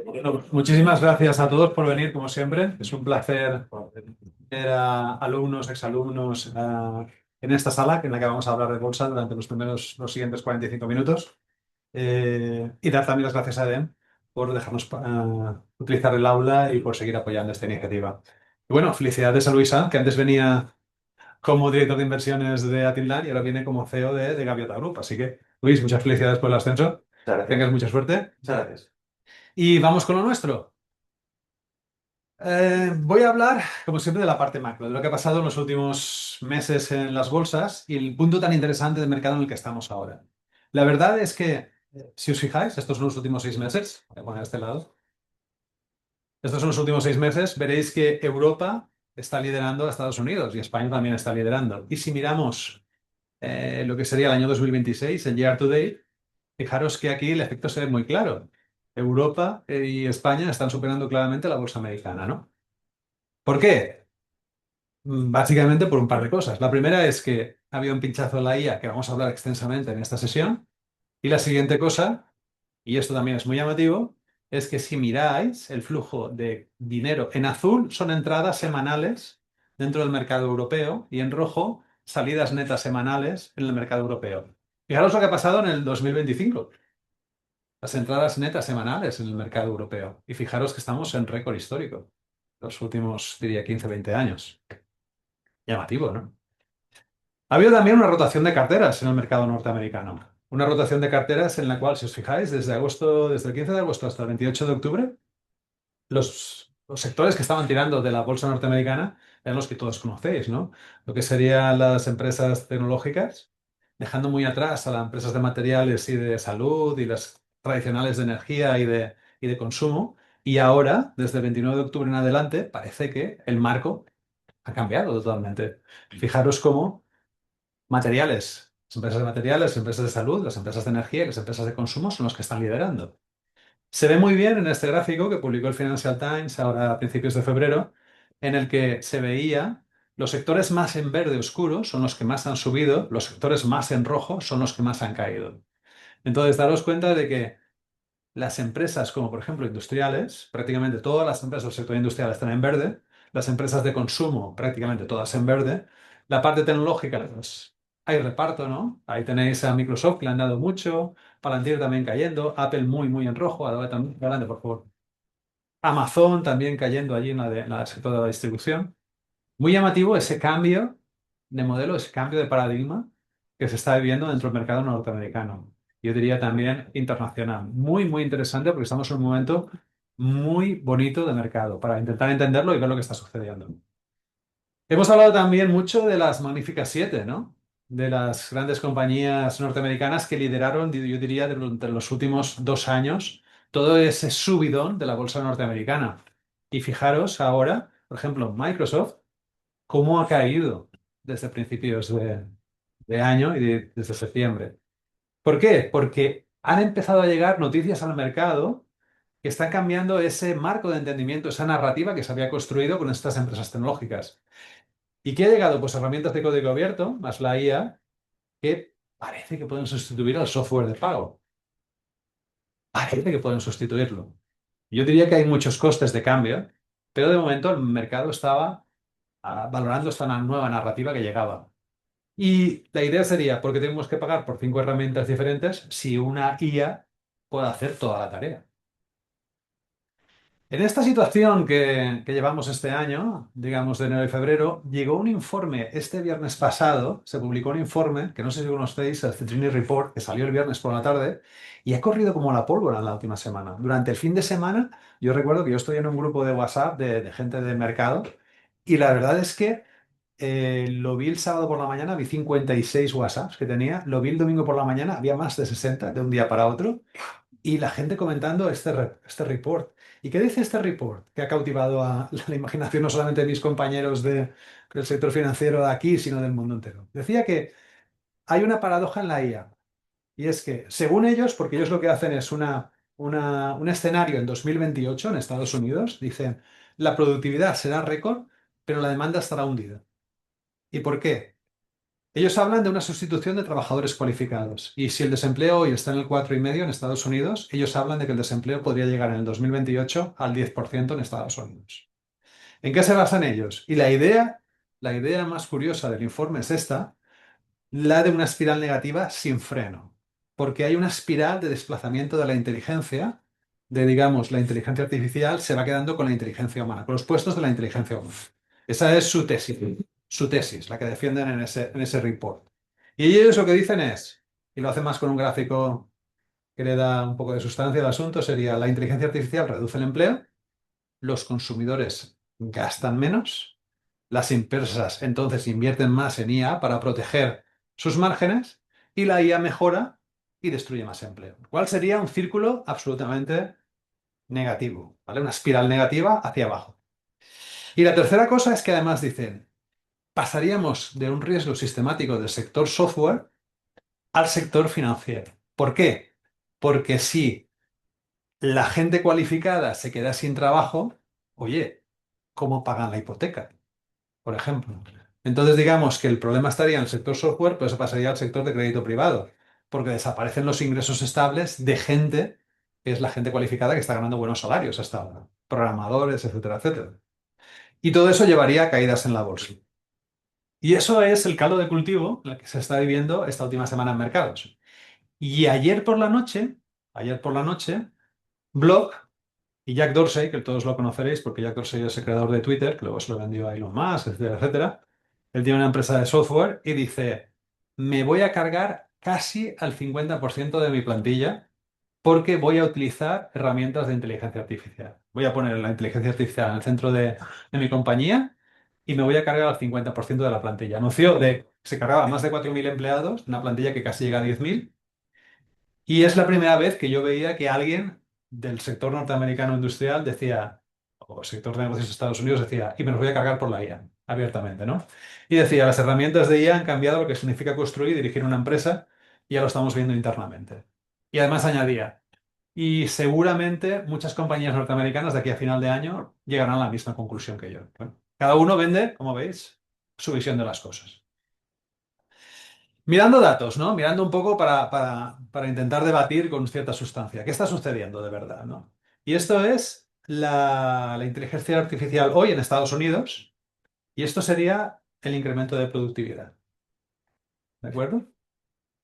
Bueno, muchísimas gracias a todos por venir, como siempre. Es un placer ver a alumnos, exalumnos, en esta sala en la que vamos a hablar de bolsa durante los siguientes 45 minutos. Y dar también las gracias a EDEM por dejarnos utilizar el aula y por seguir apoyando esta iniciativa. Y bueno, felicidades a Luisa, que antes venía como director de inversiones de Atinlar y ahora viene como CEO de Gaviota Group. Así que, Luis, muchas felicidades por el ascenso. Muchas Tengas gracias. mucha suerte. Muchas gracias. Y vamos con lo nuestro. Voy a hablar, como siempre, de la parte macro, de lo que ha pasado en los últimos meses en las bolsas y el punto tan interesante de mercado en el que estamos ahora. La verdad es que, si os fijáis, estos son los últimos 6 meses. Voy a poner a este lado. Estos son los últimos 6 meses. Veréis que Europa está liderando a Estados Unidos y España también está liderando. Y si miramos lo que sería el año 2026, el year to date, fijaros que aquí el efecto se ve muy claro. Europa y España están superando claramente la bolsa americana, ¿no? ¿Por qué? Básicamente por un par de cosas. La primera es que ha habido un pinchazo en la IA que vamos a hablar extensamente en esta sesión. Y la siguiente cosa, y esto también es muy llamativo, es que si miráis el flujo de dinero en azul son entradas semanales dentro del mercado europeo y en rojo salidas netas semanales en el mercado europeo. Fijaros lo que ha pasado en el 2025. Las entradas netas semanales en el mercado europeo. Y fijaros que estamos en récord histórico. Los últimos, diría, 15, 20 años. Llamativo, ¿no? Ha habido también una rotación de carteras en el mercado norteamericano. Una rotación de carteras en la cual, si os fijáis, desde el 15 de agosto hasta el 28 de octubre, los sectores que estaban tirando de la bolsa norteamericana eran los que todos conocéis, ¿no? Lo que serían las empresas tecnológicas, dejando muy atrás a las empresas de materiales y de salud y las tradicionales de energía y de consumo. Y ahora, desde el 29 de octubre en adelante, parece que el marco ha cambiado totalmente. Fijaros cómo materiales, las empresas de materiales, las empresas de salud, las empresas de energía y las empresas de consumo son los que están liderando. Se ve muy bien en este gráfico que publicó el Financial Times ahora a principios de febrero, en el que se veía los sectores más en verde oscuro son los que más han subido, los sectores más en rojo son los que más han caído. Entonces, daros cuenta de que las empresas como por ejemplo industriales, prácticamente todas las empresas del sector industrial están en verde, las empresas de consumo prácticamente todas en verde, la parte tecnológica, pues hay reparto, ¿no? Ahí tenéis a Microsoft que le han dado mucho, Palantir también cayendo, Apple muy, muy en rojo, ahora también, grande, por favor. Amazon también cayendo allí en el sector de la distribución. Muy llamativo ese cambio de modelo, ese cambio de paradigma que se está viviendo dentro del mercado norteamericano. Yo diría también internacional. Muy, muy interesante porque estamos en un momento muy bonito de mercado para intentar entenderlo y ver lo que está sucediendo. Hemos hablado también mucho de las Magníficas Siete, ¿no? De las grandes compañías norteamericanas que lideraron, yo diría, durante los últimos 2 años, todo ese subidón de la bolsa norteamericana. Y fijaros ahora, por ejemplo, Microsoft cómo ha caído desde principios de año y desde septiembre. ¿Por qué? Porque han empezado a llegar noticias al mercado que están cambiando ese marco de entendimiento, esa narrativa que se había construido con estas empresas tecnológicas. ¿Y qué ha llegado? Pues herramientas de código abierto, más la IA, que parece que pueden sustituir al software de pago. Parece que pueden sustituirlo. Yo diría que hay muchos costes de cambio, pero de momento el mercado estaba valorando esta nueva narrativa que llegaba. Y la idea sería, ¿por qué tenemos que pagar por 5 herramientas diferentes si una IA puede hacer toda la tarea? En esta situación que llevamos este año, digamos de enero y febrero, llegó un informe este viernes pasado, se publicó un informe, que no sé si conocéis, el Citrini Report, que salió el viernes por la tarde, y ha corrido como la pólvora en la última semana. Durante el fin de semana, yo recuerdo que yo estoy en un grupo de WhatsApp de gente de mercado, y la verdad es que lo vi el sábado por la mañana, vi 56 WhatsApps que tenía. Lo vi el domingo por la mañana, había más de 60 de un día para otro. Y la gente comentando este report. ¿Y qué dice este report? Que ha cautivado a la imaginación no solamente de mis compañeros del sector financiero de aquí, sino del mundo entero. Decía que hay una paradoja en la IA. Y es que, según ellos, porque ellos lo que hacen es una un escenario en 2028 en Estados Unidos. Dicen, la productividad será récord, pero la demanda estará hundida. ¿Y por qué? Ellos hablan de una sustitución de trabajadores cualificados. Y si el desempleo hoy está en el 4,5 en Estados Unidos, ellos hablan de que el desempleo podría llegar en el 2028 al 10% en Estados Unidos. ¿En qué se basan ellos? Y la idea más curiosa del informe es esta, la de una espiral negativa sin freno, porque hay una espiral de desplazamiento de la inteligencia, digamos, la inteligencia artificial se va quedando con la inteligencia humana, con los puestos de la inteligencia humana. Esa es su tesis, la que defienden en ese report. Y ellos lo que dicen es, y lo hacen más con un gráfico que le da un poco de sustancia al asunto, sería la inteligencia artificial reduce el empleo, los consumidores gastan menos, las empresas entonces invierten más en IA para proteger sus márgenes y la IA mejora y destruye más empleo. ¿Cuál sería un círculo absolutamente negativo? ¿Vale? Una espiral negativa hacia abajo. Y la tercera cosa es que además dicen, pasaríamos de un riesgo sistemático del sector software al sector financiero. ¿Por qué? Porque si la gente cualificada se queda sin trabajo, oye, ¿cómo pagan la hipoteca? Por ejemplo. Entonces, digamos que el problema estaría en el sector software, pero se pasaría al sector de crédito privado, porque desaparecen los ingresos estables de gente, que es la gente cualificada que está ganando buenos salarios hasta ahora, programadores, etcétera, etcétera. Y todo eso llevaría a caídas en la bolsa. Y eso es el caldo de cultivo en el que se está viviendo esta última semana en mercados. Y ayer por la noche, Block y Jack Dorsey, que todos lo conoceréis porque Jack Dorsey es el creador de Twitter, que luego se lo vendió a Elon Musk, etcétera, etcétera. Él tiene una empresa de software y dice, me voy a cargar casi al 50% de mi plantilla porque voy a utilizar herramientas de inteligencia artificial. Voy a poner la inteligencia artificial en el centro de mi compañía y me voy a cargar al 50% de la plantilla. Anunció de que se cargaba a más de 4.000 empleados, una plantilla que casi llega a 10.000. Y es la primera vez que yo veía que alguien del sector norteamericano industrial decía, o sector de negocios de Estados Unidos decía, y me los voy a cargar por la IA, abiertamente, ¿no? Y decía, las herramientas de IA han cambiado lo que significa construir y dirigir una empresa, y ya lo estamos viendo internamente. Y además añadía, y seguramente muchas compañías norteamericanas de aquí a final de año llegarán a la misma conclusión que yo. Bueno, cada uno vende, como veis, su visión de las cosas. Mirando datos, ¿no? Mirando un poco para intentar debatir con cierta sustancia. ¿Qué está sucediendo de verdad, ¿no? Y esto es la inteligencia artificial hoy en Estados Unidos, y esto sería el incremento de productividad, ¿de acuerdo?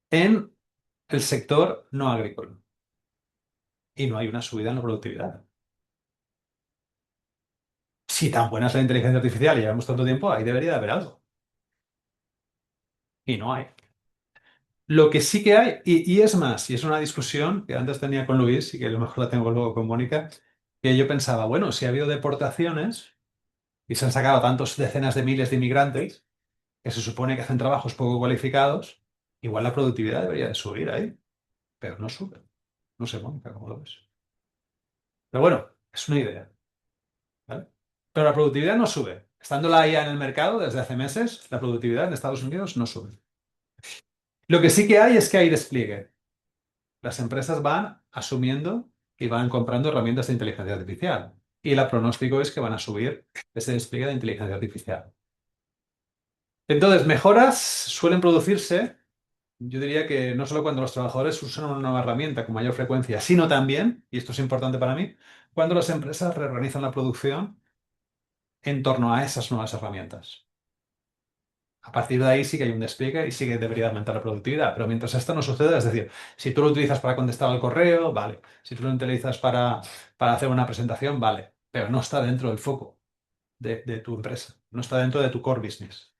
En el sector no agrícola. Y no hay una subida en la productividad. Si tan buena es la inteligencia artificial y llevamos tanto tiempo, ahí debería de haber algo. Y no hay. Lo que sí que hay, y es más, y es una discusión que antes tenía con Luis y que a lo mejor la tengo luego con Mónica, que yo pensaba, bueno, si ha habido deportaciones y se han sacado tantos decenas de miles de inmigrantes que se supone que hacen trabajos poco cualificados, igual la productividad debería de subir ahí, pero no sube. No sé, Mónica, ¿cómo lo ves? Pero bueno, es una idea, ¿vale? Pero la productividad no sube. Estando la IA en el mercado desde hace meses, la productividad en Estados Unidos no sube. Lo que sí que hay es que hay despliegue. Las empresas van asumiendo y van comprando herramientas de inteligencia artificial. Y el pronóstico es que van a subir ese despliegue de inteligencia artificial. Entonces, mejoras suelen producirse, yo diría que no solo cuando los trabajadores usan una nueva herramienta con mayor frecuencia, sino también, y esto es importante para mí, cuando las empresas reorganizan la producción en torno a esas nuevas herramientas. A partir de ahí sí que hay un despliegue y sí que debería aumentar la productividad, pero mientras esto no suceda, es decir, si tú lo utilizas para contestar al correo, vale. Si tú lo utilizas para hacer una presentación, vale. Pero no está dentro del foco de tu empresa, no está dentro de tu core business.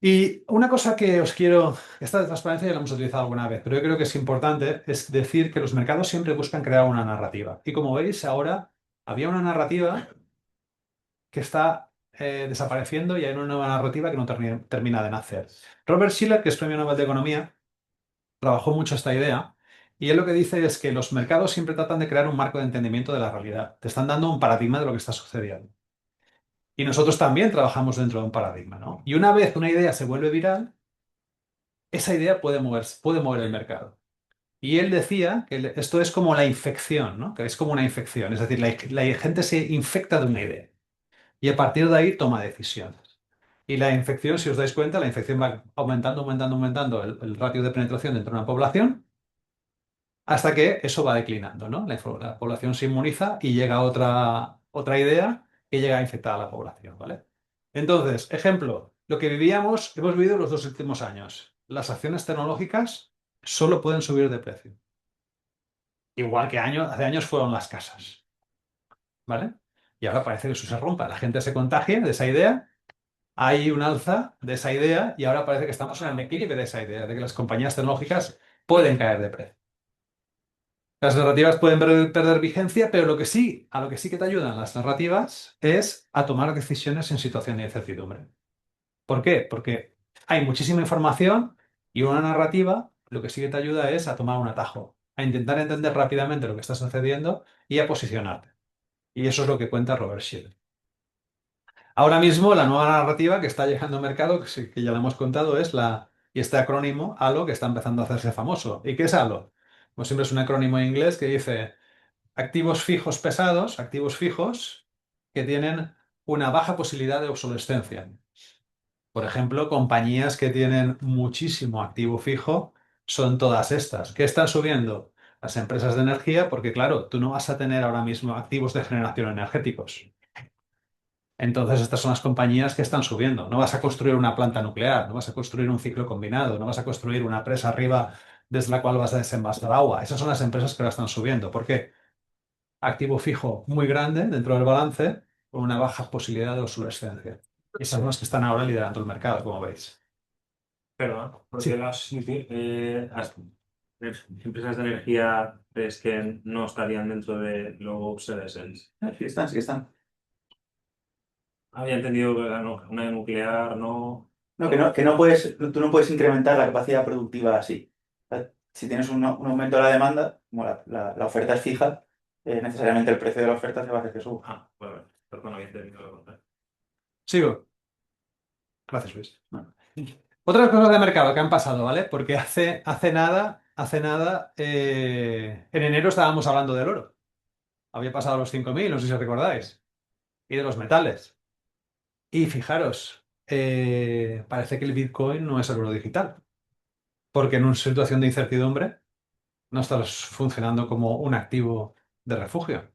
Y una cosa que os quiero, esta de transparencia ya la hemos utilizado alguna vez, pero yo creo que es importante, es decir que los mercados siempre buscan crear una narrativa. Y como veis, ahora había una narrativa que está desapareciendo y hay una nueva narrativa que no termina de nacer. Robert Shiller, que es Premio Nobel de Economía, trabajó mucho esta idea y él lo que dice es que los mercados siempre tratan de crear un marco de entendimiento de la realidad. Te están dando un paradigma de lo que está sucediendo. Y nosotros también trabajamos dentro de un paradigma, ¿no? Y una vez una idea se vuelve viral, esa idea puede mover el mercado. Y él decía que esto es como la infección, ¿no? Que es como una infección, es decir, la gente se infecta de una idea y a partir de ahí toma decisiones. Y la infección, si os dais cuenta, la infección va aumentando, aumentando, aumentando el ratio de penetración dentro de una población hasta que eso va declinando, ¿no? La población se inmuniza y llega otra idea que llega a infectar a la población, ¿vale? Entonces, ejemplo, lo que hemos vivido los 2 últimos años. Las acciones tecnológicas solo pueden subir de precio. Igual que hace años fueron las casas, ¿vale? Y ahora parece que eso se rompa. La gente se contagia de esa idea, hay un alza de esa idea y ahora parece que estamos en el declive de esa idea, de que las compañías tecnológicas pueden caer de precio. Las narrativas pueden perder vigencia, pero a lo que sí que te ayudan las narrativas es a tomar decisiones en situación de incertidumbre. ¿Por qué? Porque hay muchísima información y una narrativa lo que sí que te ayuda es a tomar un atajo, a intentar entender rápidamente lo que está sucediendo y a posicionarte. Y eso es lo que cuenta Robert Schill. Ahora mismo la nueva narrativa que está llegando al mercado, que ya lo hemos contado, es y este acrónimo ALO que está empezando a hacerse famoso. ¿Y qué es ALO? Pues siempre es un acrónimo en inglés que dice activos fijos pesados, activos fijos que tienen una baja posibilidad de obsolescencia. Por ejemplo, compañías que tienen muchísimo activo fijo son todas estas. ¿Qué están subiendo? Las empresas de energía, porque claro, tú no vas a tener ahora mismo activos de generación energéticos. Entonces, estas son las compañías que están subiendo. No vas a construir una planta nuclear, no vas a construir un ciclo combinado, no vas a construir una presa arriba desde la cual vas a desenvasar agua. Esas son las empresas que ahora están subiendo. ¿Por qué? Activo fijo muy grande dentro del balance con una baja posibilidad de obsolescencia. Y esas son las que están ahora liderando el mercado, como veis. Perdón, porque Sí. las empresas de energía crees que no estarían dentro de lo obsolescence. Sí están, sí están. Había entendido que una de nuclear no. No, que no puedes, tú no puedes incrementar la capacidad productiva así. O sea, si tienes un aumento de la demanda, como la oferta es fija, necesariamente el precio de la oferta se va a hacer que suba. Ah, bueno, perdón, había entendido lo contrario. Sigo. Gracias, Luis. Bueno, Otras cosas de mercado que han pasado, ¿vale? Porque hace nada, en enero estábamos hablando del oro. Había pasado los 5.000, no sé si os recordáis. Y de los metales. Y fijaros, parece que el Bitcoin no es el oro digital. Porque en una situación de incertidumbre no está funcionando como un activo de refugio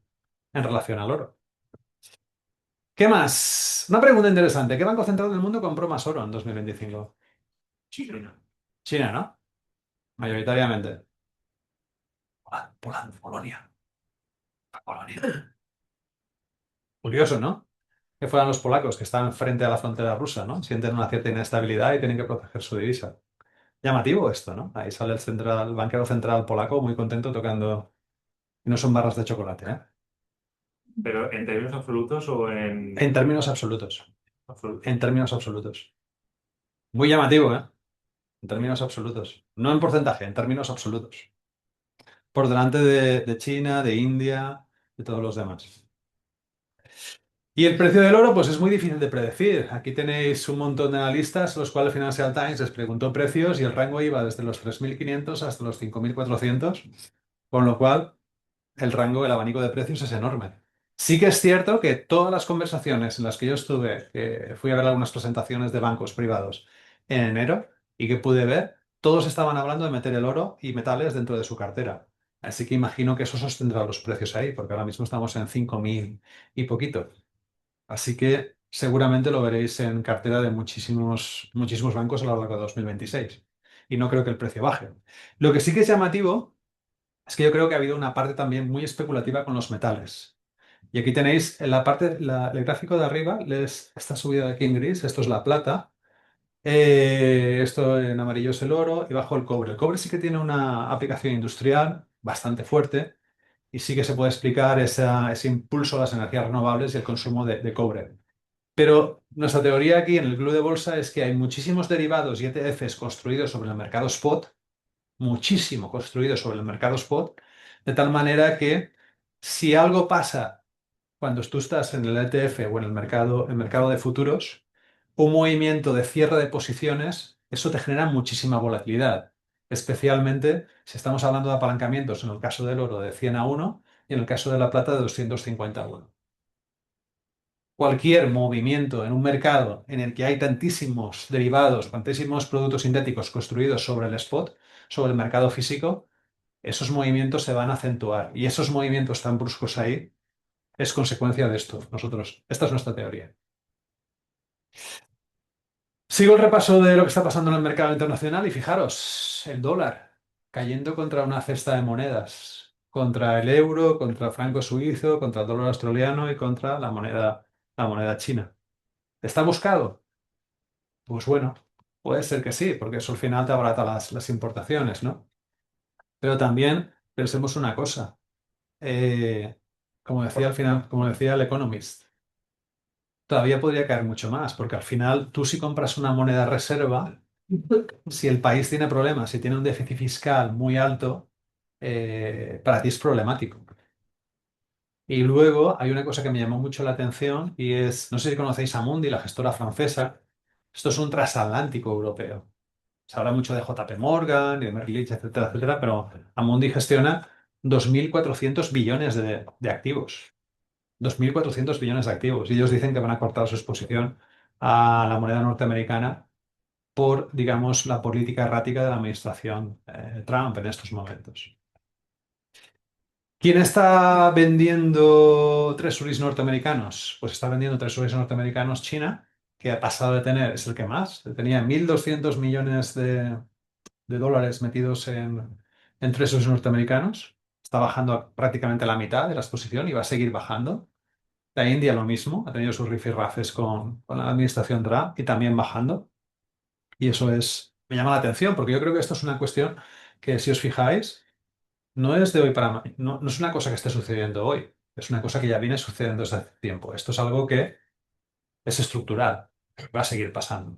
en relación al oro. ¿Qué más? Una pregunta interesante. ¿Qué banco central del mundo compró más oro en 2025? China. China, ¿no? Mayoritariamente. Polonia. Polonia. Curioso, ¿no? Que fueran los polacos que están frente a la frontera rusa, ¿no? Sienten una cierta inestabilidad y tienen que proteger su divisa. Llamativo esto, ¿no? Ahí sale el banquero central polaco muy contento tocando. Y no son barras de chocolate, ¿eh? Pero en términos absolutos o En en términos absolutos. absolutos. En términos absolutos. Muy llamativo, ¿eh? En términos absolutos. No en porcentaje, en términos absolutos. Por delante de China, de India, de todos los demás. Y el precio del oro, pues es muy difícil de predecir. Aquí tenéis un montón de analistas, los cuales Financial Times les preguntó precios y el rango iba desde los 3.500 hasta los 5.400, con lo cual el rango, el abanico de precios es enorme. Sí que es cierto que todas las conversaciones en las que yo estuve, que fui a ver algunas presentaciones de bancos privados en enero y que pude ver, todos estaban hablando de meter el oro y metales dentro de su cartera. Así que imagino que eso sostendrá los precios ahí, porque ahora mismo estamos en 5.000 y poquito. Así que seguramente lo veréis en cartera de muchísimos, muchísimos bancos a lo largo de 2026. Y no creo que el precio baje. Lo que sí que es llamativo es que yo creo que ha habido una parte también muy especulativa con los metales. Y aquí tenéis en la parte, el gráfico de arriba, esta subida de aquí en gris, esto es la plata, esto en amarillo es el oro y bajo el cobre. El cobre sí que tiene una aplicación industrial bastante fuerte y sí que se puede explicar ese impulso a las energías renovables y el consumo de cobre. Pero nuestra teoría aquí en el club de bolsa es que hay muchísimos derivados y ETFs construidos sobre el mercado spot, muchísimo construido sobre el mercado spot, de tal manera que si algo pasa cuando tú estás en el ETF o en el mercado de futuros, un movimiento de cierre de posiciones, eso te genera muchísima volatilidad. especialmente si estamos hablando de apalancamientos en el caso del oro de 100 a 1 y en el caso de la plata de 250 a 1. Cualquier movimiento en un mercado en el que hay tantísimos derivados, tantísimos productos sintéticos construidos sobre el spot, sobre el mercado físico, esos movimientos se van a acentuar y esos movimientos tan bruscos ahí es consecuencia de esto. Esta es nuestra teoría. Sigo el repaso de lo que está pasando en el mercado internacional y fijaros, el dólar cayendo contra una cesta de monedas, contra el euro, contra el franco suizo, contra el dólar australiano y contra la moneda china. ¿Está buscado? Pues bueno, puede ser que sí, porque eso al final te abarata las importaciones, ¿no? Pero también pensemos una cosa, eh, como decía al final, como decía el Economist, todavía podría caer mucho más, porque al final tú si compras una moneda reserva, si el país tiene problemas, si tiene un déficit fiscal muy alto, para ti es problemático. Y luego hay una cosa que me llamó mucho la atención y es, no sé si conocéis a Amundi, la gestora francesa, esto es un transatlántico europeo. Se habla mucho de JP Morgan y de Merrill Lynch, etcétera, etcétera, pero Amundi gestiona 2.400 billones de activos. 2.400 billones de activos. Y ellos dicen que van a cortar su exposición a la moneda norteamericana por, digamos, la política errática de la administración Trump en estos momentos. ¿Quién está vendiendo treasuries norteamericanos? Pues está vendiendo treasuries norteamericanos China, que ha pasado de tener, es el que más, tenía 1.200 millones de dólares metidos en treasuries norteamericanos. Está bajando a prácticamente la mitad de la exposición y va a seguir bajando. La India lo mismo, ha tenido sus rifirrafes con la administración Trump y también bajando. Y eso me llama la atención porque yo creo que esto es una cuestión que, si os fijáis, no es de hoy para mañana, no es una cosa que esté sucediendo hoy, es una cosa que ya viene sucediendo desde hace tiempo. Esto es algo que es estructural, va a seguir pasando.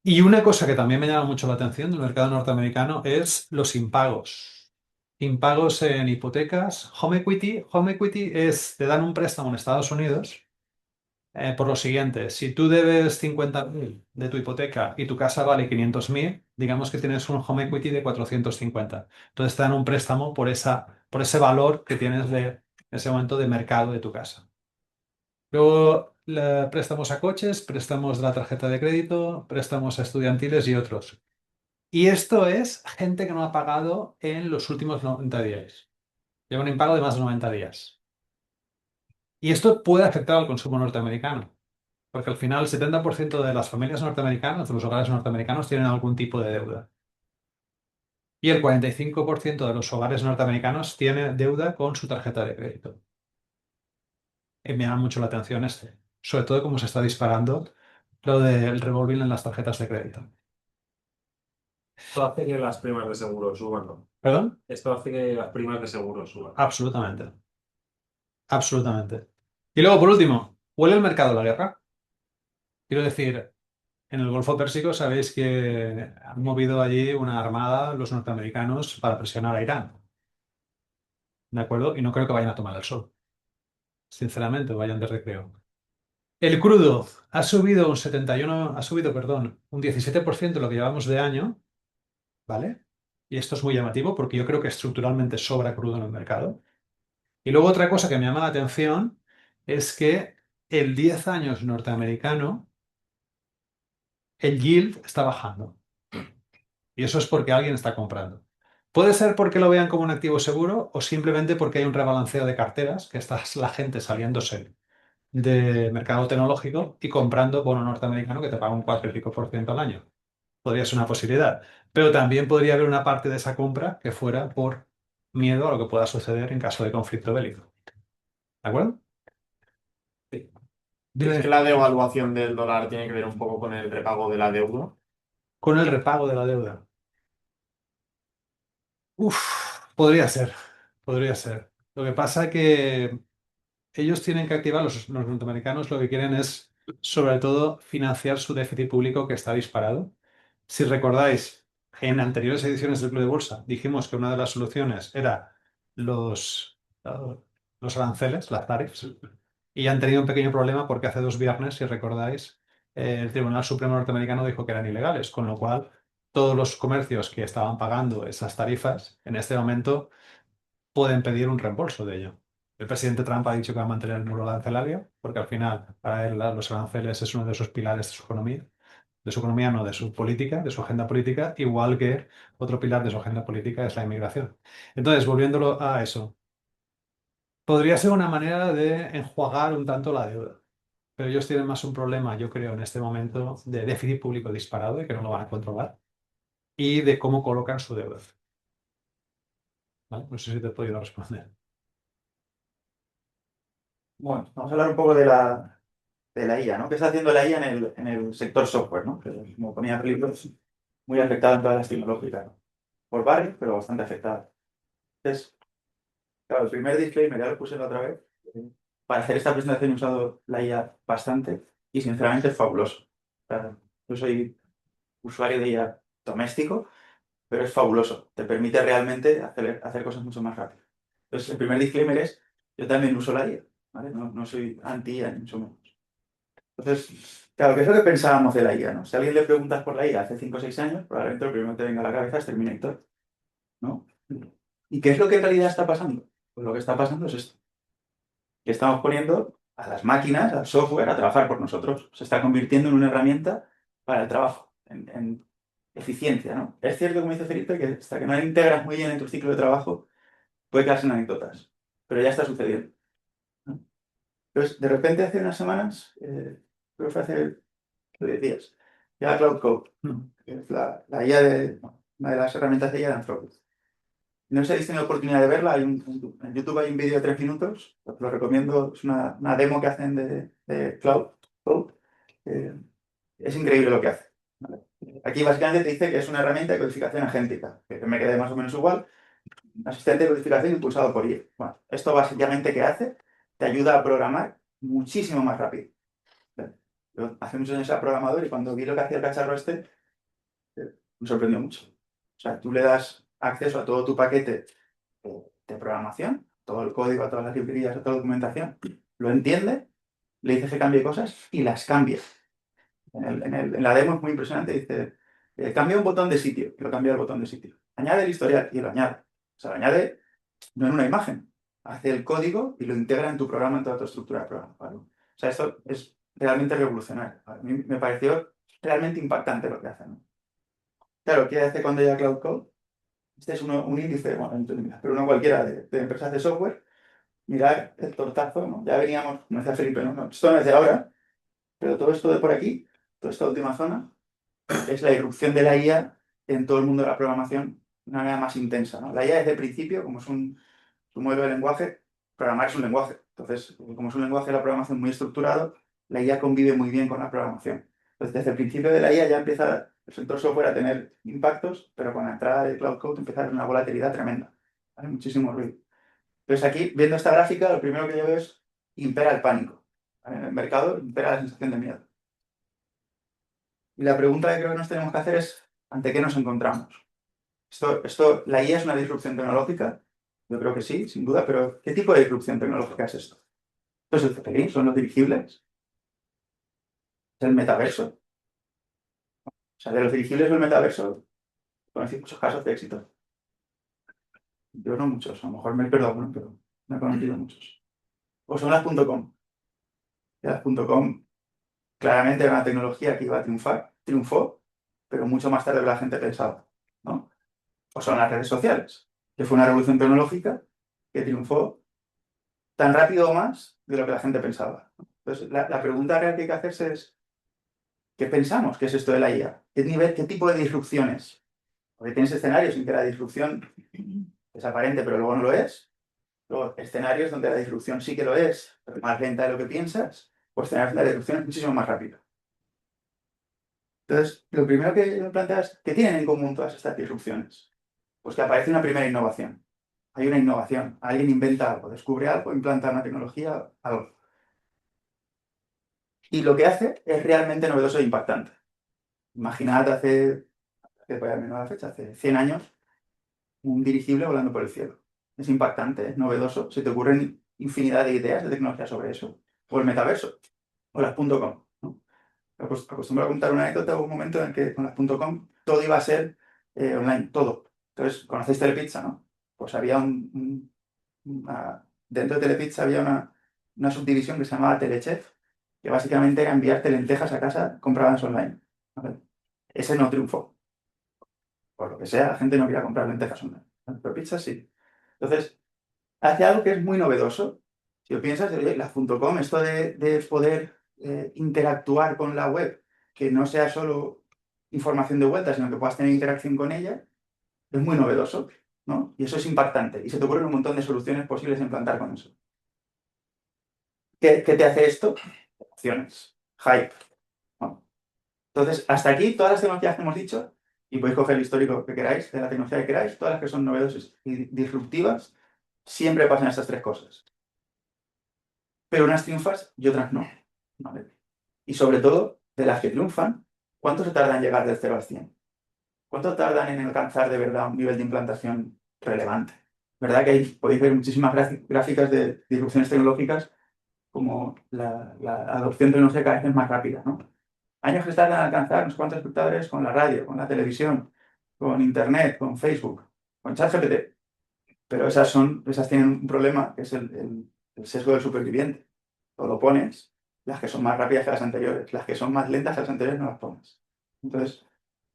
Y una cosa que también me llama mucho la atención del mercado norteamericano es los impagos. Impagos en hipotecas. Home equity. Home equity te dan un préstamo en Estados Unidos por lo siguiente. Si tú debes 50.000 de tu hipoteca y tu casa vale 500.000, digamos que tienes un home equity de 450. Entonces te dan un préstamo por ese valor que tienes en ese momento de mercado de tu casa. Luego, préstamos a coches, préstamos de la tarjeta de crédito, préstamos a estudiantiles y otros. Y esto es gente que no ha pagado en los últimos 90 días. Lleva un impago de más de 90 días. Y esto puede afectar al consumo norteamericano, porque al final el 70% de las familias norteamericanas, de los hogares norteamericanos, tienen algún tipo de deuda. Y el 45% de los hogares norteamericanos tiene deuda con su tarjeta de crédito. Y me llama mucho la atención sobre todo cómo se está disparando lo del revolving en las tarjetas de crédito. Esto hace que las primas de seguro suban, ¿no? ¿Perdón? Esto hace que las primas de seguro suban. Absolutamente. Absolutamente. Y luego, por último, ¿huele el mercado a la guerra? Quiero decir, en el Golfo Pérsico sabéis que han movido allí una armada los norteamericanos para presionar a Irán. ¿De acuerdo? Y no creo que vayan a tomar el sol. Sinceramente, vayan de recreo. El crudo ha subido perdón, un 17% lo que llevamos de año, ¿vale? Y esto es muy llamativo porque yo creo que estructuralmente sobra crudo en el mercado. Y luego otra cosa que me llama la atención es que el 10 años norteamericano, el yield está bajando. Y eso es porque alguien está comprando. Puede ser porque lo vean como un activo seguro o simplemente porque hay un rebalanceo de carteras, que está la gente saliéndose de mercado tecnológico y comprando bono norteamericano que te paga un 4 y pico por ciento al año. Podría ser una posibilidad. Pero también podría haber una parte de esa compra que fuera por miedo a lo que pueda suceder en caso de conflicto bélico. ¿De acuerdo? Sí. ¿Crees que Dime, la devaluación del dólar tiene que ver un poco con el repago de la deuda? con el repago de la deuda. Uf, podría ser, podría ser. Lo que pasa que ellos tienen que activar, los norteamericanos lo que quieren es, sobre todo, financiar su déficit público que está disparado. Si recordáis, en anteriores ediciones del Club de Bolsa dijimos que una de las soluciones era uh, los aranceles, las tarifas, y han tenido un pequeño problema porque hace 2 viernes, si recordáis, el Tribunal Supremo norteamericano dijo que eran ilegales, con lo cual todos los comercios que estaban pagando esas tarifas, en este momento pueden pedir un reembolso de ello. El presidente Trump ha dicho que va a mantener el muro arancelario, porque al final, para él, los aranceles es uno de sus pilares de su economía. De su economía, no, de su política, de su agenda política, igual que otro pilar de su agenda política es la inmigración. Entonces, volviéndolo a eso, podría ser una manera de enjuagar un tanto la deuda. Pero ellos tienen más un problema, yo creo, en este momento de déficit público disparado y que no lo van a controlar, y de cómo colocan su deuda. ¿Vale? No sé si te he podido responder. Bueno, vamos a hablar un poco de la IA, ¿no? ¿Qué está haciendo la IA en el sector software, ¿no? Que, como ponía Felipe, es muy afectado en todas las tecnológicas, ¿no? Por barrio, pero bastante afectado. Entonces, claro, el primer disclaimer, ya lo puse la otra vez. Para hacer esta presentación he usado la IA bastante y sinceramente es fabuloso. O sea, yo soy usuario de IA doméstico, pero es fabuloso. Te permite realmente hacer cosas mucho más rápido. Entonces, el primer disclaimer es, yo también uso la IA, ¿vale? No soy anti-IA, ni mucho menos. Entonces, claro, ¿qué es lo que pensábamos de la IA, no? Si a alguien le preguntas por la IA hace 5 o 6 años, probablemente lo primero que te venga a la cabeza es Terminator, ¿no? ¿Y qué es lo que en realidad está pasando? Pues lo que está pasando es esto, que estamos poniendo a las máquinas, al software, a trabajar por nosotros. Se está convirtiendo en una herramienta para el trabajo, en eficiencia, ¿no? Es cierto, como dice Felipe, que hasta que no la integras muy bien en tu ciclo de trabajo, puede quedarse en anécdotas, pero ya está sucediendo, ¿no? Entonces, de repente, hace unas semanas, creo que fue hace 10 días, ya Cloud Code, que es la IA una de las herramientas de IA de Anthropic. No sé si habéis tenido oportunidad de verla, en YouTube hay un vídeo de 3 minutos, os lo recomiendo, es una demo que hacen de Cloud Code. Es increíble lo que hace, ¿vale? Aquí básicamente te dice que es una herramienta de codificación agéntica, que me quede más o menos igual, un asistente de codificación impulsado por IA. Bueno, esto básicamente ¿qué hace? Te ayuda a programar muchísimo más rápido. Yo hace muchos años era programador y cuando vi lo que hacía el cacharro este, me sorprendió mucho. O sea, tú le das acceso a todo tu paquete de programación, todo el código, a todas las librerías, a toda la documentación, lo entiende, le dices que cambie cosas y las cambia. En la demo es muy impresionante, dice, cambia un botón de sitio, y lo cambia el botón de sitio. Añade el historial y lo añade. O sea, lo añade no en una imagen, hace el código y lo integra en tu programa, en toda tu estructura de programa, ¿vale? O sea, esto es realmente revolucionario. A mí me pareció realmente impactante lo que hace, ¿no? Claro, ¿qué hace cuando llega Cloud Code? Este es un índice, bueno, no índice, pero uno cualquiera de empresas de software. Mirad el tortazo, ¿no? Ya veníamos, no decía Felipe, ¿no? Esto no es de ahora, pero todo esto de por aquí, toda esta última zona, es la irrupción de la IA en todo el mundo de la programación de una manera más intensa, ¿no? La IA desde el principio, como es un modelo de lenguaje, programar es un lenguaje. Entonces, como es un lenguaje de la programación muy estructurado, la IA convive muy bien con la programación. Entonces, desde el principio de la IA ya empieza el sector software a tener impactos, pero con la entrada de Cloud Code empieza a haber una volatilidad tremenda. Hay muchísimo ruido. Entonces, aquí, viendo esta gráfica, lo primero que yo veo es impera el pánico. En el mercado impera la sensación de miedo. Y la pregunta que creo que nos tenemos que hacer es, ¿ante qué nos encontramos? La IA es una disrupción tecnológica. Yo creo que sí, sin duda, pero ¿qué tipo de disrupción tecnológica es esto? ¿Esto es el Zeppelin? ¿Son los dirigibles? ¿Es el metaverso? O sea, de los dirigibles o el metaverso, conocí muchos casos de éxito. Yo no muchos, a lo mejor me pierdo alguno, pero no he conocido muchos. O son las .com. Y las .com claramente era una tecnología que iba a triunfar, triunfó, pero mucho más tarde de lo que la gente pensaba, ¿no? O son las redes sociales, que fue una revolución tecnológica que triunfó tan rápido o más de lo que la gente pensaba. Entonces, la pregunta real que hay que hacerse es, ¿qué pensamos que es esto de la IA? ¿Qué tipo de disrupciones? Porque tienes escenarios en que la disrupción es aparente, pero luego no lo es. Luego, escenarios donde la disrupción sí que lo es, pero más lenta de lo que piensas. O escenarios donde la disrupción es muchísimo más rápida. Entonces, lo primero que me planteas, ¿qué tienen en común todas estas disrupciones? Pues que aparece una primera innovación. Hay una innovación. Alguien inventa algo, descubre algo, implanta una tecnología, algo. Y lo que hace es realmente novedoso e impactante. Imaginad hace 100 años, un dirigible volando por el cielo. Es impactante, es novedoso. Se te ocurren infinidad de ideas de tecnología sobre eso. O el metaverso, o las .com, ¿no? Acostumbro a contar una anécdota. Hubo un momento en el que con las .com todo iba a ser online, todo. Entonces, ¿conocéis Telepizza, no? Pues había dentro de Telepizza había una subdivisión que se llamaba Telechef, que básicamente era enviarte lentejas a casa compradas online. ¿Vale? Ese no triunfó. Por lo que sea, la gente no quería comprar lentejas online. ¿Vale? Pero pizza sí. Entonces, hace algo que es muy novedoso. Si lo piensas, oye, la .com, esto de poder interactuar con la web, que no sea solo información de vuelta, sino que puedas tener interacción con ella, es muy novedoso, ¿no? Y eso es impactante. Y se te ocurren un montón de soluciones posibles de implantar con eso. ¿Qué te hace esto? Opciones. Hype. ¿No? Entonces, hasta aquí todas las tecnologías que hemos dicho, y podéis coger el histórico que queráis, de la tecnología que queráis, todas las que son novedosas y disruptivas, siempre pasan estas tres cosas. Pero unas triunfas y otras no. ¿Vale? Y sobre todo, de las que triunfan, ¿cuánto se tarda en llegar del 0 al 100? ¿Cuánto tardan en alcanzar de verdad un nivel de implantación relevante? ¿Verdad que podéis ver muchísimas gráficas de disrupciones tecnológicas como la adopción tecnológica cada vez es más rápida, ¿no? Años que tardan en alcanzar unos cuantos espectadores con la radio, con la televisión, con internet, con Facebook, con ChatGPT. Pero esas tienen un problema, que es el sesgo del superviviente. O lo pones, las que son más rápidas que las anteriores, las que son más lentas que las anteriores no las pones. Entonces,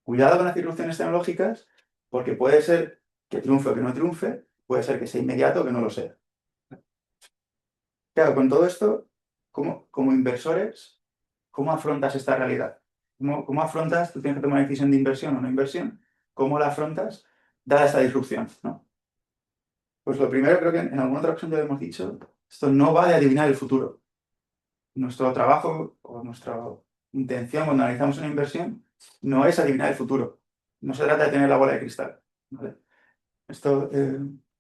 cuidado con las disrupciones tecnológicas, porque puede ser que triunfe o que no triunfe, puede ser que sea inmediato o que no lo sea. Claro, con todo esto, como inversores, ¿cómo afrontas esta realidad? ¿Cómo afrontas, tú tienes que tomar una decisión de inversión o no inversión, cómo la afrontas dada esta disrupción, ¿no? Pues lo primero, creo que en alguna otra ocasión ya lo hemos dicho, esto no va de adivinar el futuro. Nuestro trabajo o nuestra intención cuando analizamos una inversión no es adivinar el futuro. No se trata de tener la bola de cristal, ¿vale? Esto,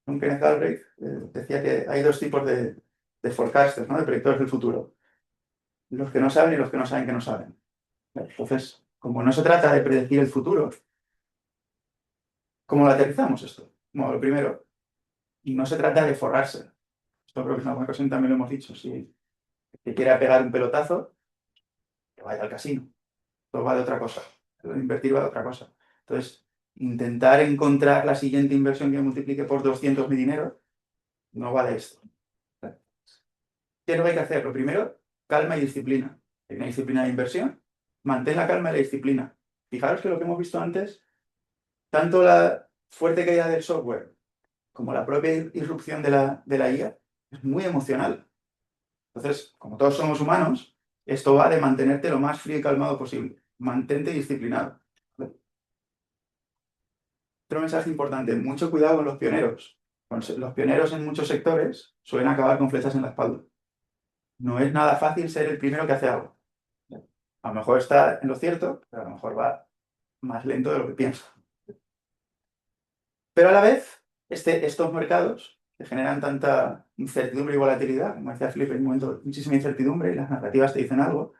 con Kenneth Galbraith decía que hay dos tipos de forecasters, ¿no? De predictores del futuro. Los que no saben y los que no saben que no saben. ¿Vale? Entonces, como no se trata de predecir el futuro, ¿cómo lo aterrizamos esto? Bueno, lo primero, no se trata de forrarse. Esto creo que en alguna ocasión también lo hemos dicho. Si que quiera pegar un pelotazo, que vaya al casino. Todo va de otra cosa. Invertir va de otra cosa. Entonces, intentar encontrar la siguiente inversión que multiplique por 200 mi dinero, no vale esto. ¿Qué es lo que hay que hacer? Lo primero, calma y disciplina. Hay una disciplina de inversión, mantén la calma y la disciplina. Fijaros que lo que hemos visto antes, tanto la fuerte caída del software como la propia irrupción de la IA es muy emocional. Entonces, como todos somos humanos, esto va de mantenerte lo más frío y calmado posible. Mantente disciplinado. Otro mensaje importante, mucho cuidado con los pioneros. Los pioneros en muchos sectores suelen acabar con flechas en la espalda. No es nada fácil ser el primero que hace algo. A lo mejor está en lo cierto, pero a lo mejor va más lento de lo que piensa. Pero a la vez, estos mercados que generan tanta incertidumbre y volatilidad, como decía Felipe en un momento, muchísima incertidumbre y las narrativas te dicen algo,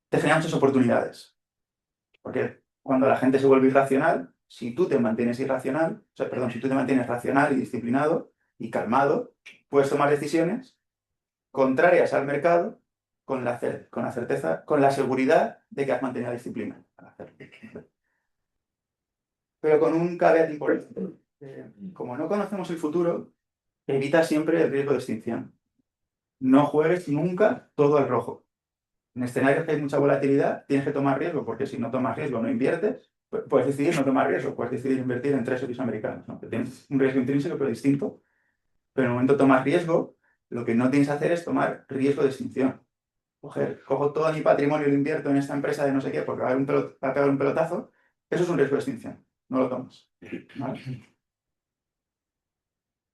te generan muchas oportunidades. Porque cuando la gente se vuelve irracional, si tú te mantienes irracional, o sea, perdón, si tú te mantienes racional y disciplinado y calmado, puedes tomar decisiones contrarias al mercado con la certeza, con la seguridad de que has mantenido la disciplina al hacerlo. Pero con un caveat importante. Como no conocemos el futuro, evita siempre el riesgo de extinción. No juegues nunca todo al rojo. En escenarios que hay mucha volatilidad, tienes que tomar riesgo, porque si no tomas riesgo no inviertes. Puedes decidir no tomar riesgo, puedes decidir invertir en treasuries americanos, ¿no? Que tienes un riesgo intrínseco pero distinto. Pero en el momento de tomar riesgo, lo que no tienes que hacer es tomar riesgo de extinción. Cojo todo mi patrimonio y lo invierto en esta empresa de no sé qué porque va a pegar un pelotazo. Eso es un riesgo de extinción. No lo tomas. ¿Vale?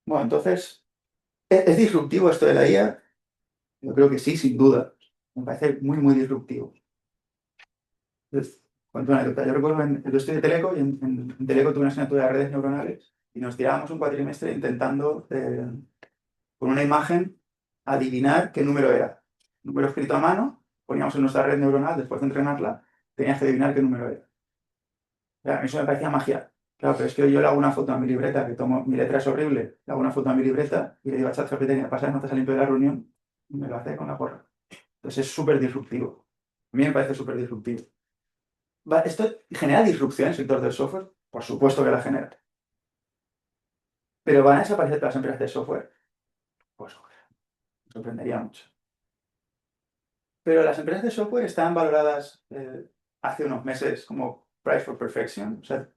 Bueno, entonces, ¿es disruptivo esto de la IA? Yo creo que sí, sin duda. Me parece muy, muy disruptivo. Entonces, cuento una anécdota. Yo recuerdo, yo estoy de Teleco y en Teleco tuve una asignatura de redes neuronales y nos tirábamos un cuatrimestre intentando, con una imagen, adivinar qué número era. Número escrito a mano, poníamos en nuestra red neuronal, después de entrenarla, tenías que adivinar qué número era. A mí eso me parecía magia. Claro, pero es que yo le hago una foto a mi libreta, que tomo, mi letra es horrible, le hago una foto a mi libreta y le digo a ChatGPT que me pasa notas al limpio de la reunión y me lo hace con la porra. Entonces es súper disruptivo. A mí me parece súper disruptivo. esto genera disrupción en el sector del software, por supuesto que la genera. Pero ¿van a desaparecer todas las empresas de software? Pues me sorprendería mucho. Pero las empresas de software estaban valoradas hace unos meses como price for perfection. O sea,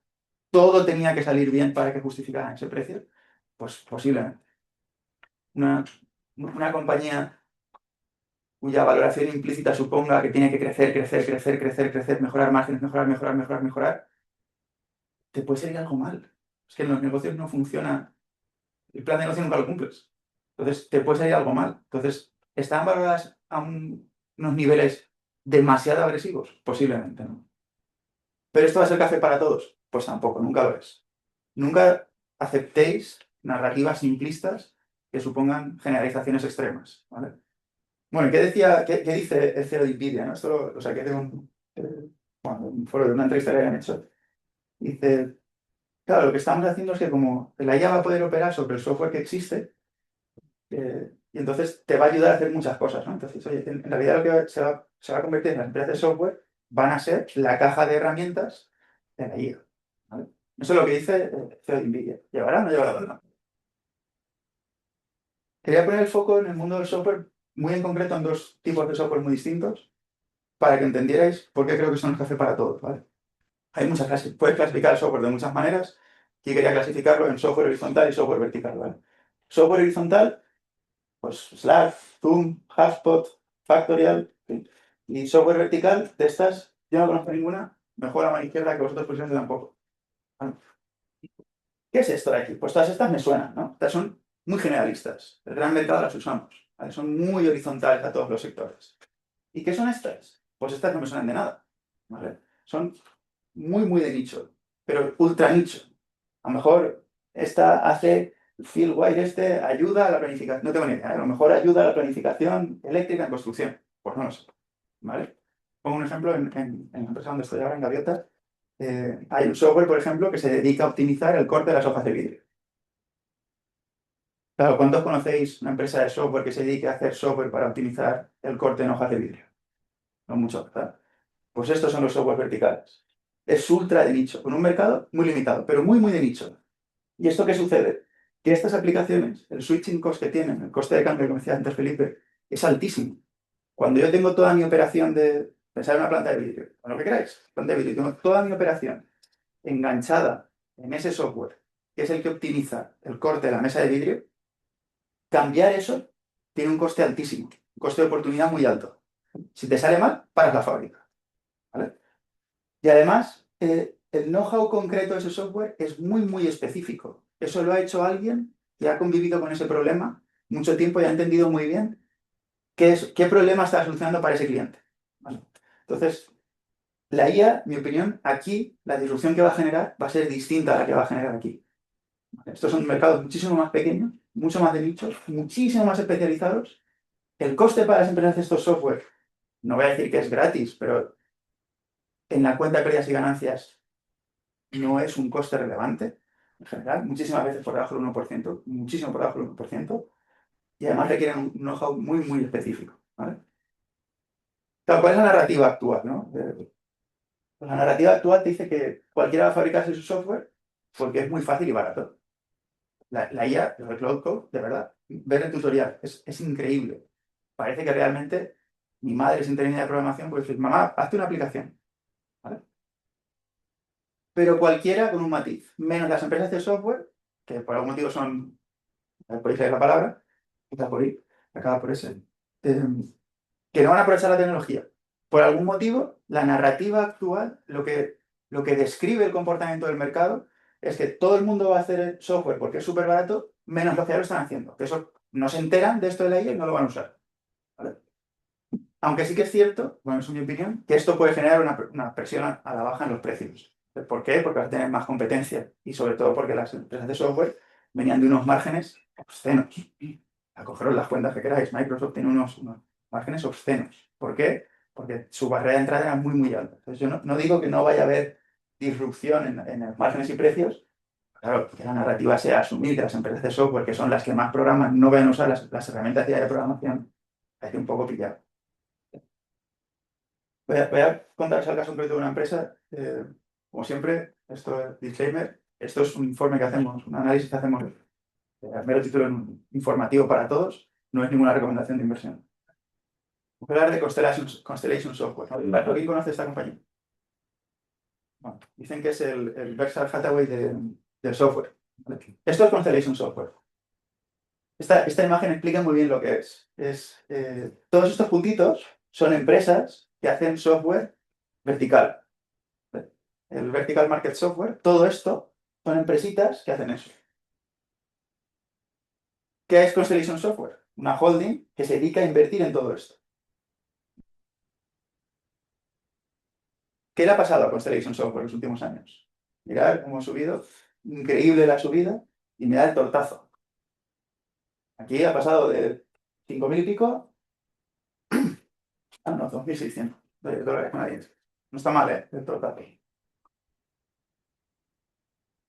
todo tenía que salir bien para que justificaran ese precio. Pues posiblemente. Una compañía cuya valoración implícita suponga que tiene que crecer, mejorar márgenes, mejorar, te puede salir algo mal. Es que en los negocios no funciona. El plan de negocio nunca lo cumples. Entonces, te puede salir algo mal. Entonces, ¿están valoradas a unos niveles demasiado agresivos? Posiblemente no. ¿Pero esto va a ser café para todos? Pues tampoco, nunca lo es. Nunca aceptéis narrativas simplistas que supongan generalizaciones extremas, ¿vale? Bueno, ¿qué dice el CEO de NVIDIA, ¿no? Esto lo saqué de un foro de una entrevista que habían hecho. Dice, claro, lo que estamos haciendo es que como la IA va a poder operar sobre el software que existe, y entonces te va a ayudar a hacer muchas cosas, ¿no? Entonces, oye, en realidad lo que se va a convertir en las empresas de software van a ser la caja de herramientas de la IA, ¿vale? Eso es lo que dice el CEO de NVIDIA. ¿Llevará o no llevará? No. Quería poner el foco en el mundo del software, muy en concreto en dos tipos de software muy distintos, para que entendierais por qué creo que son el café para todos, ¿vale? Hay muchas clases. Puedes clasificar el software de muchas maneras y quería clasificarlo en software horizontal y software vertical, ¿vale? Software horizontal, pues Slack, Zoom, HubSpot, Factorial, en fin. Y software vertical, de estas, yo no conozco ninguna, mejor a mano izquierda que vosotros posiblemente tampoco. ¿Vale? ¿Qué es esto de aquí? Pues todas estas me suenan, ¿no? Estas son muy generalistas. El gran mercado las usamos, ¿vale? Son muy horizontales a todos los sectores. ¿Y qué son estas? Pues estas no me suenan de nada, ¿vale? Son muy de nicho, pero ultra nicho. A lo mejor esta hace, Phil White ayuda a la planificación, no tengo ni idea, a lo mejor ayuda a la planificación eléctrica en construcción, pues no lo sé, ¿vale? Pongo un ejemplo en la empresa donde estoy ahora, en Gaviota, hay un software, por ejemplo, que se dedica a optimizar el corte de las hojas de vidrio. Claro, ¿cuántos conocéis una empresa de software que se dedique a hacer software para optimizar el corte en hojas de vidrio? No mucho, ¿verdad? Pues estos son los software verticales. Es ultra de nicho, con un mercado muy limitado, pero muy de nicho. ¿Y esto qué sucede? Que estas aplicaciones, el switching cost que tienen, el coste de cambio, como decía antes Felipe, es altísimo. Cuando yo tengo toda mi operación de pensar en una planta de vidrio, o lo que queráis, planta de vidrio, tengo toda mi operación enganchada en ese software, que es el que optimiza el corte de la mesa de vidrio, cambiar eso tiene un coste altísimo, un coste de oportunidad muy alto. Si te sale mal, paras la fábrica, ¿vale? Y además, el know-how concreto de ese software es muy específico. Eso lo ha hecho alguien que ha convivido con ese problema mucho tiempo y ha entendido muy bien qué problema está solucionando para ese cliente, ¿vale? Entonces, la IA, mi opinión, aquí la disrupción que va a generar va a ser distinta a la que va a generar aquí, ¿vale? Estos son mercados muchísimo más pequeños, mucho más de nicho, muchísimo más especializados. El coste para las empresas de estos software, no voy a decir que es gratis, pero en la cuenta de pérdidas y ganancias no es un coste relevante en general, muchísimas veces por debajo del 1%, muchísimo por debajo del 1%, y además requieren un know-how muy específico, ¿vale? Claro, ¿cuál es la narrativa actual, no? Pues la narrativa actual te dice que cualquiera va a fabricarse su software porque es muy fácil y barato. La IA, el Cloud Code, de verdad, ver el tutorial, es increíble. Parece que realmente mi madre sin tener ni idea de programación puede decir, mamá, hazte una aplicación, ¿vale? Pero cualquiera con un matiz, menos las empresas de software, que por algún motivo son, podéis leer la palabra, está por ahí, acaba por ese, que no van a aprovechar la tecnología. Por algún motivo, la narrativa actual, lo que describe el comportamiento del mercado, es que todo el mundo va a hacer el software porque es súper barato, menos los que ya lo están haciendo. Que eso no se enteran de esto de la IA y no lo van a usar, ¿vale? Aunque sí que es cierto, bueno, es mi opinión, que esto puede generar una presión a la baja en los precios. ¿Por qué? Porque vas a tener más competencia y sobre todo porque las empresas de software venían de unos márgenes obscenos. A cogeros las cuentas que queráis, Microsoft tiene unos márgenes obscenos. ¿Por qué? Porque su barrera de entrada era muy alta. Entonces yo no digo que no vaya a haber disrupción en los márgenes y precios. Claro, que la narrativa sea asumir que las empresas de software, que son las que más programan, no vayan a usar las herramientas de programación, hay que un poco pillar. Voy a contaros el caso concreto de una empresa. Como siempre, esto es disclaimer. Esto es un informe que hacemos, un análisis que hacemos, mero título informativo para todos. No es ninguna recomendación de inversión. Voy a hablar de Constellation Software. ¿Alguien conoce esta compañía? Bueno, dicen que es el Berkshire Hathaway del software. ¿Vale? Esto es Constellation Software. Esta imagen explica muy bien lo que es. Todos estos puntitos son empresas que hacen software vertical. El Vertical Market Software, todo esto son empresitas que hacen eso. ¿Qué es Constellation Software? Una holding que se dedica a invertir en todo esto. ¿Qué le ha pasado a Constellation Software en los últimos años? Mirad cómo ha subido, increíble la subida, y mirad el tortazo. Aquí ha pasado de 5.000 y pico a unos 2.600 de dólares canadienses. No está mal, ¿eh? El tortazo.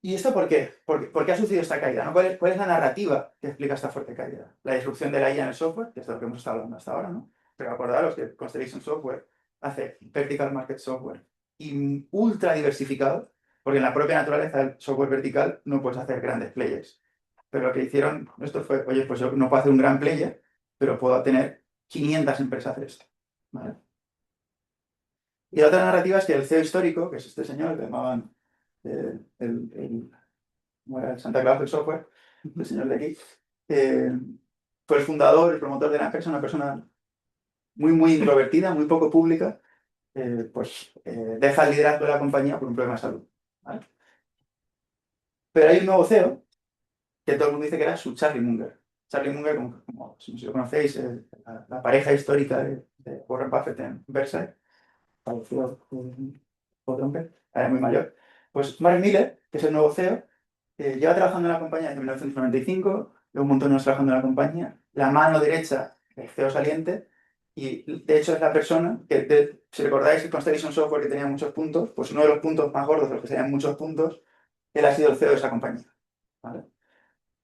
¿Y esto por qué? ¿Por qué ha sucedido esta caída? ¿No? ¿Cuál es la narrativa que explica esta fuerte caída? La disrupción de la IA en el software, que es de lo que hemos estado hablando hasta ahora, ¿no? Pero acordaros que Constellation Software hace Vertical Market Software y ultra diversificado, porque en la propia naturaleza del software vertical no puedes hacer grandes players. Pero lo que hicieron esto fue, oye, pues yo no puedo hacer un gran player, pero puedo tener 500 empresas hacer esto. ¿Vale? Y la otra narrativa es que el CEO histórico, que es este señor, que llamaban como era el Santa Claus del software, el señor de aquí, fue el fundador, el promotor de la empresa, una persona muy, muy introvertida, muy poco pública, deja el liderazgo de la compañía por un problema de salud. ¿Vale? Pero hay un nuevo CEO, que todo el mundo dice que era su Charlie Munger. Charlie Munger, como si lo conocéis, la pareja histórica de Warren Buffett en Versailles, falleció por Trump, era muy mayor. Pues Mark Miller, que es el nuevo CEO, lleva trabajando en la compañía desde 1995, lleva un montón de años trabajando en la compañía, la mano derecha del CEO saliente, y de hecho es la persona que, si recordáis el Constellation Software que tenía muchos puntos, pues uno de los puntos más gordos de los que tenían muchos puntos, él ha sido el CEO de esa compañía. ¿Vale?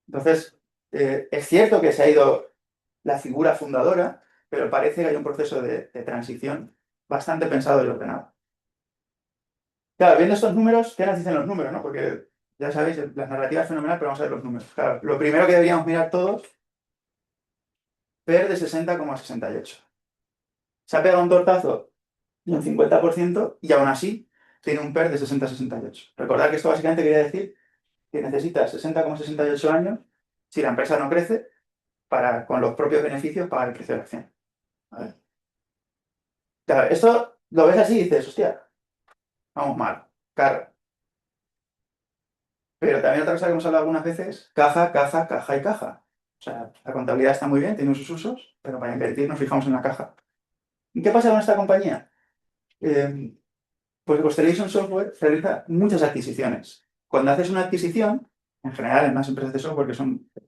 Entonces, es cierto que se ha ido la figura fundadora, pero parece que hay un proceso de transición bastante pensado y ordenado. Claro, viendo estos números, ¿qué nos dicen los números? ¿No? Porque ya sabéis, las narrativas fenomenales, pero vamos a ver los números. Claro, lo primero que deberíamos mirar todos, PER de 60,68. Se ha pegado un tortazo de un 50% y aún así tiene un PER de 60,68. Recordad que esto básicamente quería decir que necesitas 60,68 años si la empresa no crece para, con los propios beneficios, pagar el precio de la acción. ¿Vale? Claro, esto lo ves así y dices, hostia, vamos mal, caro. Pero también otra cosa que hemos hablado algunas veces, caja, caja, caja y caja. O sea, la contabilidad está muy bien, tiene sus usos, pero para invertir nos fijamos en la caja. ¿Y qué pasa con esta compañía? Pues Constellation Software realiza muchas adquisiciones. Cuando haces una adquisición, en general en las empresas de software que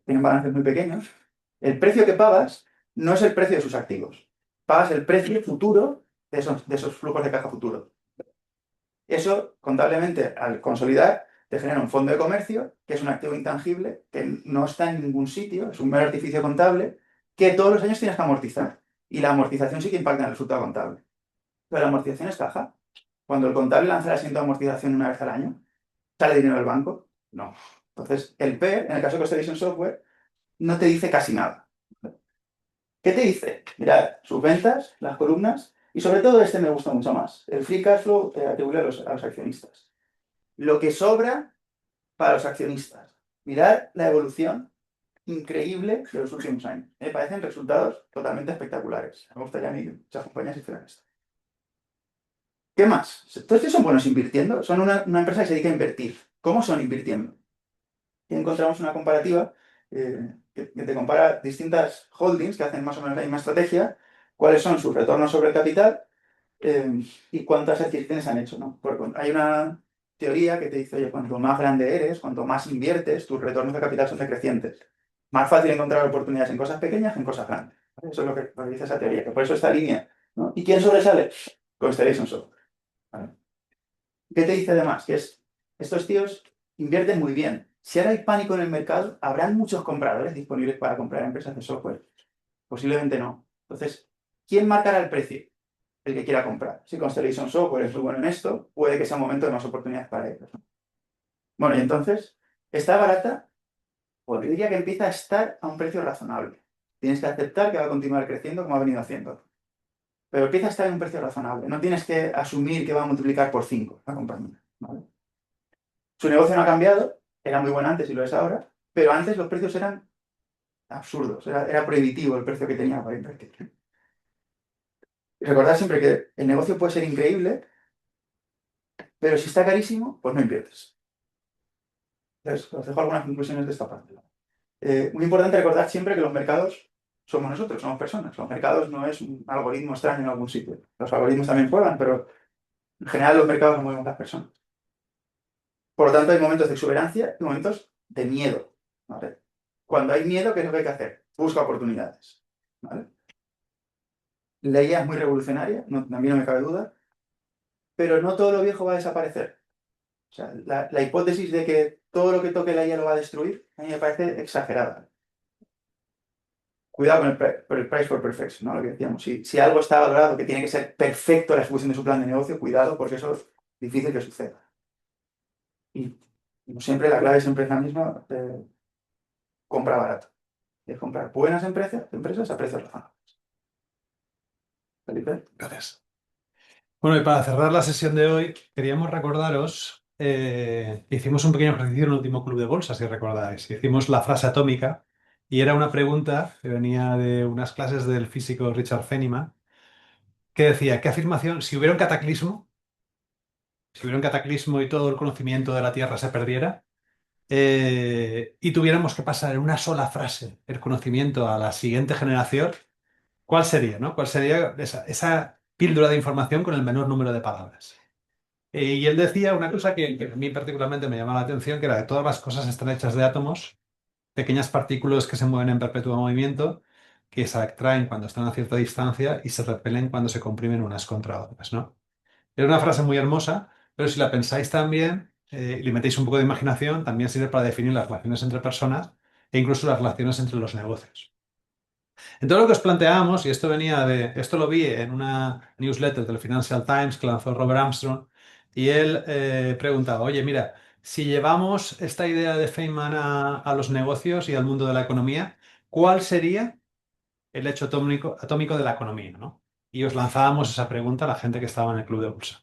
tienen balances muy pequeños, el precio que pagas no es el precio de sus activos. Pagas el precio futuro de esos flujos de caja futuro. Eso, contablemente, al consolidar, te genera un fondo de comercio, que es un activo intangible, que no está en ningún sitio, es un mero artificio contable, que todos los años tienes que amortizar. Y la amortización sí que impacta en el resultado contable. Pero la amortización es caja. Cuando el contable lanza el asiento de amortización una vez al año, ¿sale dinero del banco? No. Entonces, el PER, en el caso de Constellation Software, no te dice casi nada. ¿Qué te dice? Mira, sus ventas, las columnas, y sobre todo este me gusta mucho más, el free cash flow atribuible a los accionistas. Lo que sobra para los accionistas. Mirad la evolución increíble de los últimos años. Me parecen resultados totalmente espectaculares. Me gustaría a mí que muchas compañías hicieran esto. ¿Qué más? Todos estos son buenos invirtiendo. Son una empresa que se dedica a invertir. ¿Cómo son invirtiendo? Y encontramos una comparativa que te compara distintas holdings que hacen más o menos la misma estrategia, cuáles son sus retornos sobre el capital y cuántas adquisiciones han hecho, ¿no? Porque hay una teoría que te dice, oye, cuanto más grande eres, cuanto más inviertes, tus retornos de capital son decrecientes. Más fácil encontrar oportunidades en cosas pequeñas que en cosas grandes. ¿Vale? Eso es lo que dice esa teoría, que por eso esta línea, ¿no? ¿Y quién sobresale? Constellation Software. ¿Vale? ¿Qué te dice además? Que estos tíos invierten muy bien. Si ahora hay pánico en el mercado, ¿habrán muchos compradores disponibles para comprar empresas de software? Posiblemente no. Entonces, ¿quién marcará el precio? el que quiera comprar. Si Constellation Software es muy bueno en esto, puede que sea un momento de más oportunidades para ellos. Bueno, y entonces, está barata, pues yo diría que empieza a estar a un precio razonable. Tienes que aceptar que va a continuar creciendo como ha venido haciendo. Pero empieza a estar en un precio razonable. No tienes que asumir que va a multiplicar por 5 la compañía. ¿Vale? Su negocio no ha cambiado, era muy bueno antes y lo es ahora, pero antes los precios eran absurdos, era prohibitivo el precio que tenía para invertir. Y recordad siempre que el negocio puede ser increíble, pero si está carísimo, pues no inviertes. Entonces, os dejo algunas conclusiones de esta parte. Muy importante recordar siempre que los mercados somos nosotros, somos personas. Los mercados no es un algoritmo extraño en algún sitio. Los algoritmos también juegan, pero en general los mercados los mueven las personas. Por lo tanto, hay momentos de exuberancia y momentos de miedo. ¿Vale? Cuando hay miedo, ¿qué es lo que hay que hacer? Busca oportunidades. ¿Vale? La IA es muy revolucionaria, a mí no me cabe duda, pero no todo lo viejo va a desaparecer. O sea, la hipótesis de que todo lo que toque la IA lo va a destruir, a mí me parece exagerada. Cuidado con el price for perfection, ¿no? Lo que decíamos. Si algo está valorado que tiene que ser perfecto la ejecución de su plan de negocio, cuidado, porque eso es difícil que suceda. Y como siempre, la clave siempre es la misma, compra barato. Es comprar buenas empresas a precios razonables. ¿Felipe? Gracias. Bueno, y para cerrar la sesión de hoy, queríamos recordaros, hicimos un pequeño ejercicio en el último club de bolsa, si recordáis. Hicimos la frase atómica y era una pregunta que venía de unas clases del físico Richard Feynman, que decía, ¿qué afirmación, si hubiera un cataclismo y todo el conocimiento de la Tierra se perdiera, y tuviéramos que pasar en una sola frase el conocimiento a la siguiente generación, ¿cuál sería, no? ¿Cuál sería esa píldora de información con el menor número de palabras? Y él decía una cosa que a mí particularmente me llama la atención, que era que todas las cosas están hechas de átomos, pequeñas partículas que se mueven en perpetuo movimiento, que se atraen cuando están a cierta distancia y se repelen cuando se comprimen unas contra otras, ¿no? Era una frase muy hermosa, pero si la pensáis también y le metéis un poco de imaginación, también sirve para definir las relaciones entre personas e incluso las relaciones entre los negocios. Entonces lo que os planteábamos, y esto lo vi en una newsletter del Financial Times que lanzó Robert Armstrong, y él preguntaba, oye, mira, si llevamos esta idea de Feynman a los negocios y al mundo de la economía, ¿cuál sería el hecho atómico de la economía, ¿no? Y os lanzábamos esa pregunta a la gente que estaba en el club de bolsa.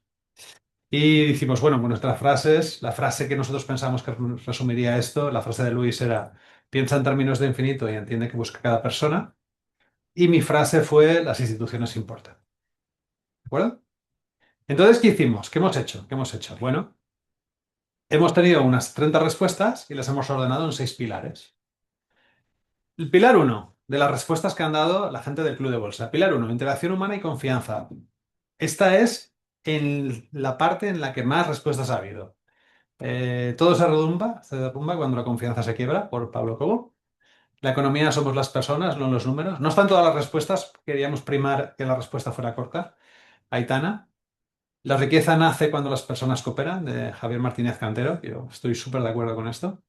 Y decimos, bueno, pues nuestras frases, la frase que nosotros pensamos que resumiría esto, la frase de Luis era, piensa en términos de infinito y entiende que busca cada persona. Y mi frase fue, las instituciones importan. ¿De acuerdo? Entonces, ¿qué hicimos? ¿Qué hemos hecho? ¿Qué hemos hecho? Bueno, hemos tenido unas 30 respuestas y las hemos ordenado en 6 pilares. El pilar uno de las respuestas que han dado la gente del Club de Bolsa. Pilar uno, interacción humana y confianza. Esta es en la parte en la que más respuestas ha habido. Todo se derrumba cuando la confianza se quiebra, por Pablo Cobo. La economía somos las personas, no los números. No están todas las respuestas, queríamos primar que la respuesta fuera corta. Aitana. La riqueza nace cuando las personas cooperan, de Javier Martínez Cantero. Yo estoy súper de acuerdo con esto.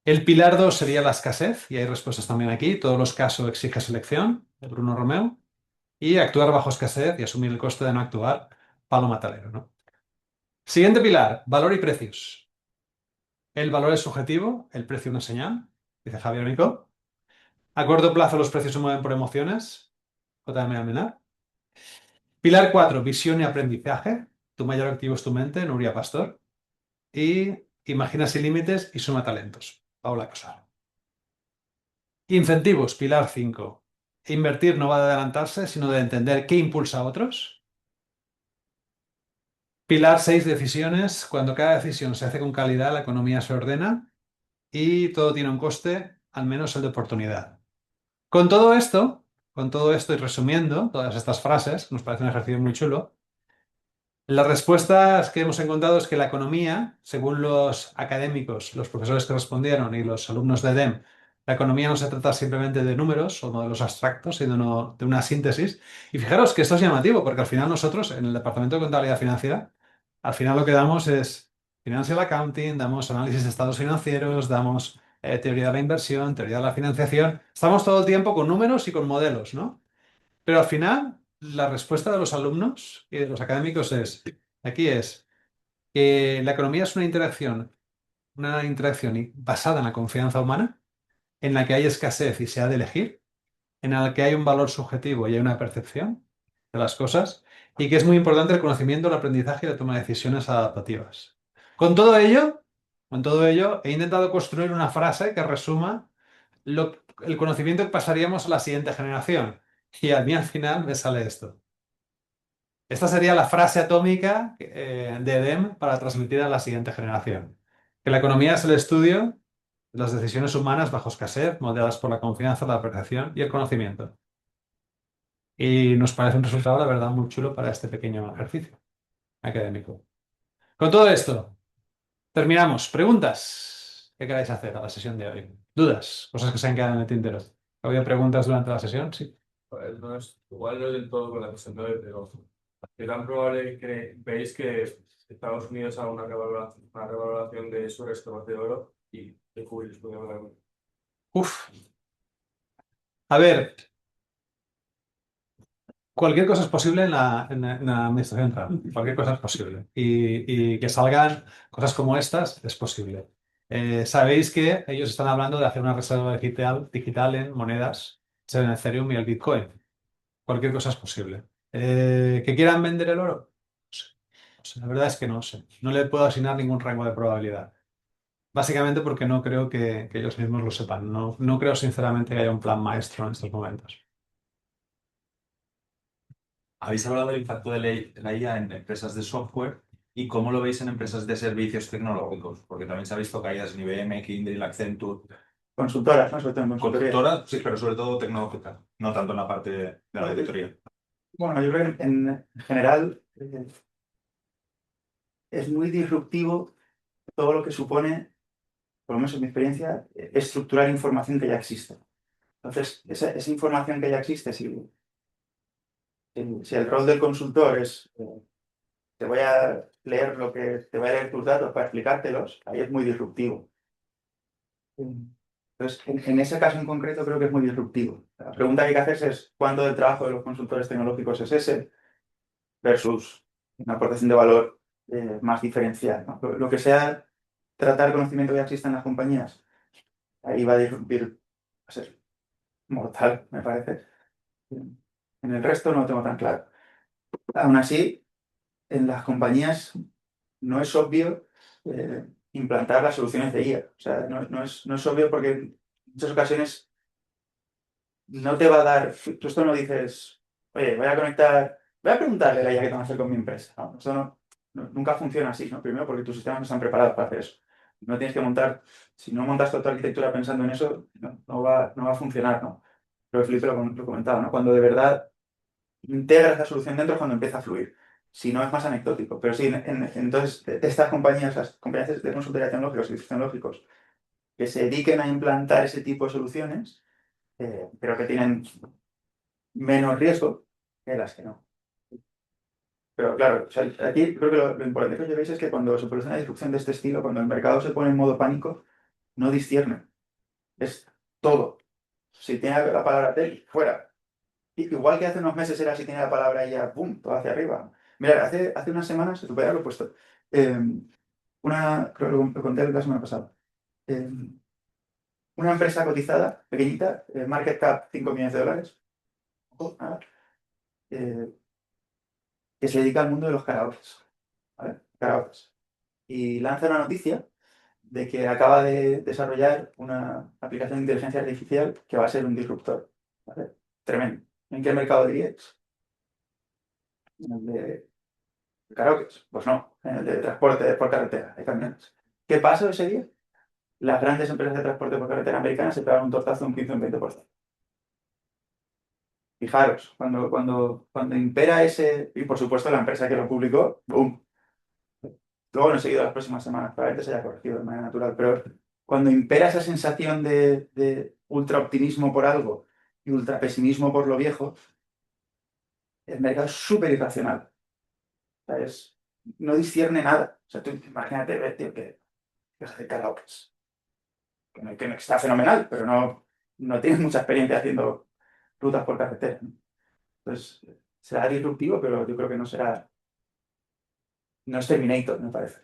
El pilar 2 sería la escasez, y hay respuestas también aquí. Todos los casos exige selección, de Bruno Romeo. Y actuar bajo escasez y asumir el coste de no actuar, Palo Matalero, ¿no? Siguiente pilar, valor y precios. El valor es subjetivo, el precio una señal, dice Javier Mico. A corto plazo los precios se mueven por emociones, JM Almenar. Pilar 4, visión y aprendizaje. Tu mayor activo es tu mente, Nuria Pastor. Y imagina sin límites y suma talentos, Paula Casar. Incentivos, pilar 5. Invertir no va de adelantarse, sino de entender qué impulsa a otros. Pilar 6, decisiones. Cuando cada decisión se hace con calidad, la economía se ordena y todo tiene un coste, al menos el de oportunidad. Con todo esto, y resumiendo todas estas frases, nos parece un ejercicio muy chulo. Las respuestas que hemos encontrado es que la economía, según los académicos, los profesores que respondieron y los alumnos de EDEM, la economía no se trata simplemente de números o modelos abstractos, sino de una síntesis. Y fijaros que esto es llamativo, porque al final nosotros, en el Departamento de Contabilidad Financiera, al final lo que damos es Financial Accounting, damos análisis de estados financieros, damos teoría de la inversión, teoría de la financiación. Estamos todo el tiempo con números y con modelos, ¿no? Pero al final la respuesta de los alumnos y de los académicos aquí es que la economía es una interacción basada en la confianza humana, en la que hay escasez y se ha de elegir, en la que hay un valor subjetivo y hay una percepción de las cosas, y que es muy importante el conocimiento, el aprendizaje y la toma de decisiones adaptativas. Con todo ello, con todo ello, he intentado construir una frase que resuma el conocimiento que pasaríamos a la siguiente generación. Y a mí al final me sale esto. Esta sería la frase atómica de EDEM para transmitir a la siguiente generación. Que la economía es el estudio de las decisiones humanas bajo escasez, modeladas por la confianza, la percepción y el conocimiento. Y nos parece un resultado, la verdad, muy chulo para este pequeño ejercicio académico. Con todo esto, terminamos. ¿Preguntas? ¿Qué queráis hacer a la sesión de hoy? ¿Dudas? Cosas que se han quedado en el tintero. ¿Ha habido preguntas durante la sesión? Sí. Pues no es, igual no es del todo con la cuestión de hoy, pero ¿qué tan probable veis que Estados Unidos haga una revaloración de su reservas de oro y de cubrir su deuda? Uf. A ver, cualquier cosa es posible en la administración Trump. Cualquier cosa es posible. Y que salgan cosas como estas es posible. Sabéis que ellos están hablando de hacer una reserva digital en monedas, en el Ethereum y el Bitcoin. Cualquier cosa es posible. ¿Que quieran vender el oro? No sé. No sé, la verdad es que no sé. No le puedo asignar ningún rango de probabilidad. Básicamente porque no creo que ellos mismos lo sepan. No, no creo sinceramente que haya un plan maestro en estos momentos. Habéis hablado del impacto de la IA en empresas de software y cómo lo veis en empresas de servicios tecnológicos, porque también se ha visto caídas en IBM, Kyndryl, Accenture, Consultoras, ¿no? Sobre todo en consultoría. consultoras, sí, pero sobre todo tecnológicas, no tanto en la parte de la auditoría. Bueno, yo creo que en general es muy disruptivo todo lo que supone, por lo menos en mi experiencia, estructurar información que ya existe. Entonces, esa información que ya existe, si el rol del consultor es te voy a leer te voy a leer tus datos para explicártelos, ahí es muy disruptivo. Entonces, en ese caso en concreto creo que es muy disruptivo. La pregunta que hay que hacerse es cuánto del trabajo de los consultores tecnológicos es ese versus una aportación de valor más diferencial, ¿no? Lo que sea tratar conocimiento que ya existe en las compañías, ahí va a disrumpir, va a ser mortal, me parece. En el resto no lo tengo tan claro. Aún así, en las compañías no es obvio implantar las soluciones de IA. O sea, no es obvio porque en muchas ocasiones no te va a dar. Tú esto no dices, oye, voy a preguntarle a la IA qué tengo que hacer con mi empresa. ¿No? Esto nunca funciona así, ¿no? Primero porque tus sistemas no están preparados para hacer eso. No tienes que montar, si no montas toda tu arquitectura pensando en eso, no va a funcionar, ¿no? Pero Felipe lo comentaba, ¿no? Cuando de verdad integras la solución dentro es cuando empieza a fluir. Si no, es más anecdótico. Pero sí, entonces, estas compañías, las compañías de consultoría tecnológica, servicios tecnológicos, que se dediquen a implantar ese tipo de soluciones, pero que tienen menos riesgo que las que no. Pero claro, o sea, aquí creo que lo importante que os llevéis es que cuando se produce una disrupción de este estilo, cuando el mercado se pone en modo pánico, no discierne. Es todo. Si tiene la palabra tel, fuera. Igual que hace unos meses era si tiene la palabra ya, ¡pum!, todo hacia arriba. Mira, hace unas semanas, te voy a haberlo puesto, creo que lo conté la semana pasada, eh, una empresa cotizada, pequeñita, market cap 5 millones de dólares, ojo, nada, eh, que se dedica al mundo de los karaokes, ¿vale? Karaokes. Y lanza una noticia de que acaba de desarrollar una aplicación de inteligencia artificial que va a ser un disruptor, ¿vale? Tremendo. ¿En qué mercado diríais? En el de karaokes. Pues no, en el de transporte por carretera, de camiones. ¿Qué pasó ese día? Las grandes empresas de transporte por carretera americanas se pegaron un tortazo de un 15 o un 20%. Fijaros, cuando impera ese, y por supuesto la empresa que lo publicó, ¡boom! Luego no he seguido las próximas semanas, probablemente se haya corregido de manera natural, pero cuando impera esa sensación de ultra optimismo por algo y ultra pesimismo por lo viejo, el mercado es súper irracional. O sea, no discierne nada. O sea, tú imagínate ver, tío, que hace karaoke, que está fenomenal, pero no tiene mucha experiencia haciendo rutas por carretera, ¿no? Entonces, será disruptivo, pero yo creo que no será, no es Terminator, me parece.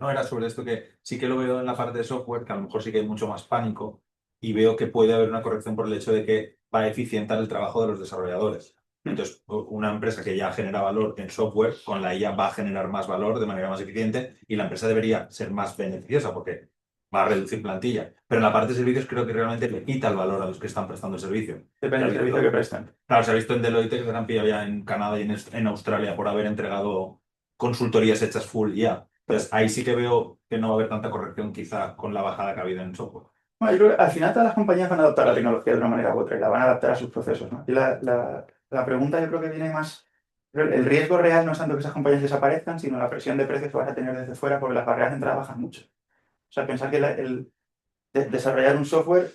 No, era sobre esto que sí que lo veo en la parte de software, que a lo mejor sí que hay mucho más pánico y veo que puede haber una corrección por el hecho de que va a eficientar el trabajo de los desarrolladores. Entonces, una empresa que ya genera valor en software, con la IA va a generar más valor de manera más eficiente y la empresa debería ser más beneficiosa porque va a reducir plantilla. Pero en la parte de servicios creo que realmente le quita el valor a los que están prestando el servicio. Depende del servicio que prestan. Claro, se ha visto en Deloitte que se han pillado ya en Canadá y en Australia por haber entregado consultorías hechas full IA. Entonces, ahí sí que veo que no va a haber tanta corrección quizá con la bajada que ha habido en software. Bueno, yo creo que al final todas las compañías van a adoptar la tecnología de una manera u otra y la van a adaptar a sus procesos, ¿no? Y la pregunta yo creo que viene más... El riesgo real no es tanto que esas compañías desaparezcan, sino la presión de precios que vas a tener desde fuera porque las barreras de entrada bajan mucho. O sea, pensar que desarrollar un software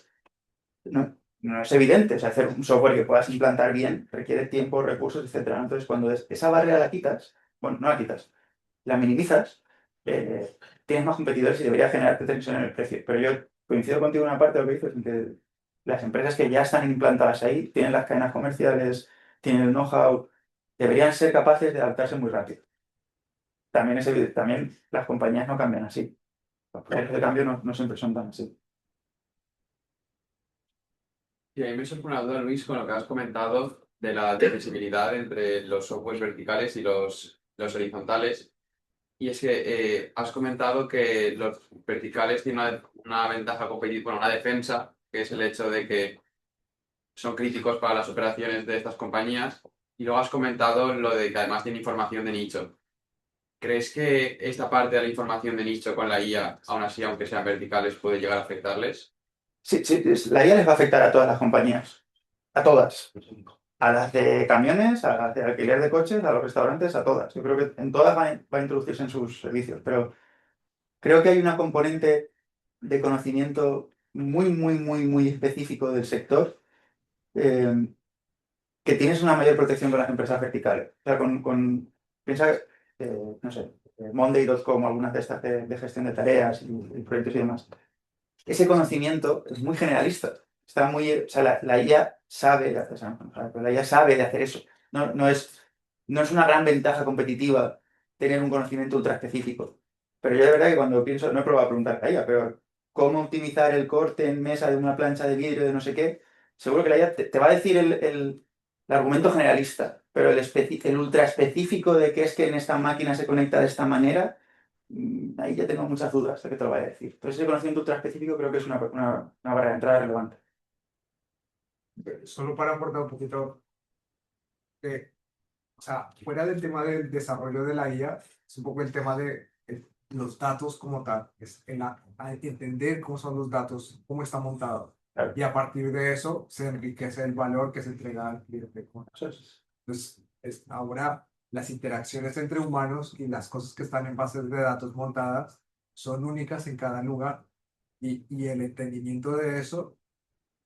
no es evidente. O sea, hacer un software que puedas implantar bien requiere tiempo, recursos, etcétera, ¿no? Entonces, cuando esa barrera la quitas, bueno, no la quitas, la minimizas, tienes más competidores y debería generarte tensión en el precio. Pero yo coincido contigo en una parte de lo que dices, en que las empresas que ya están implantadas ahí, tienen las cadenas comerciales, tienen el know-how, deberían ser capaces de adaptarse muy rápido. También es evidente, también las compañías no cambian así. Los procesos de cambio no siempre son tan así. Y a mí me surge una duda, Luis, con lo que has comentado de la divisibilidad entre los softwares verticales y los horizontales. Y es que has comentado que los verticales tienen una ventaja competitiva, bueno, una defensa, que es el hecho de que son críticos para las operaciones de estas compañías. Y luego has comentado lo de que además tiene información de nicho. ¿Crees que esta parte de la información de nicho con la IA, aún así, aunque sean verticales, puede llegar a afectarles? Sí, sí, la IA les va a afectar a todas las compañías. A todas. A las de camiones, a las de alquiler de coches, a los restaurantes, a todas. Yo creo que en todas va a introducirse en sus servicios, pero creo que hay una componente de conocimiento muy, muy, muy, muy específico del sector eh, que tienes una mayor protección con las empresas verticales. O sea, piensa, no sé, Monday.com, algunas de estas de gestión de tareas y proyectos y demás. Ese conocimiento es muy generalista. Está muy, o sea, la IA sabe, o sea, la IA sabe de hacer eso. No es una gran ventaja competitiva tener un conocimiento ultra específico. Pero yo de verdad que cuando pienso, no he probado a preguntar a la IA, pero cómo optimizar el corte en mesa de una plancha de vidrio de no sé qué, seguro que la IA te va a decir el argumento generalista, pero el ultra específico de que es que en esta máquina se conecta de esta manera, ahí ya tengo muchas dudas de que te lo vaya a decir. Entonces, ese conocimiento ultra específico creo que es una barrera de entrada relevante. Solo para aportar un poquito, o sea, fuera del tema del desarrollo de la IA, es un poco el tema de los datos como tal, es entender cómo son los datos, cómo está montado. Claro. Y a partir de eso se enriquece el valor que se entrega al cliente. Entonces, ahora las interacciones entre humanos y las cosas que están en bases de datos montadas son únicas en cada lugar y el entendimiento de eso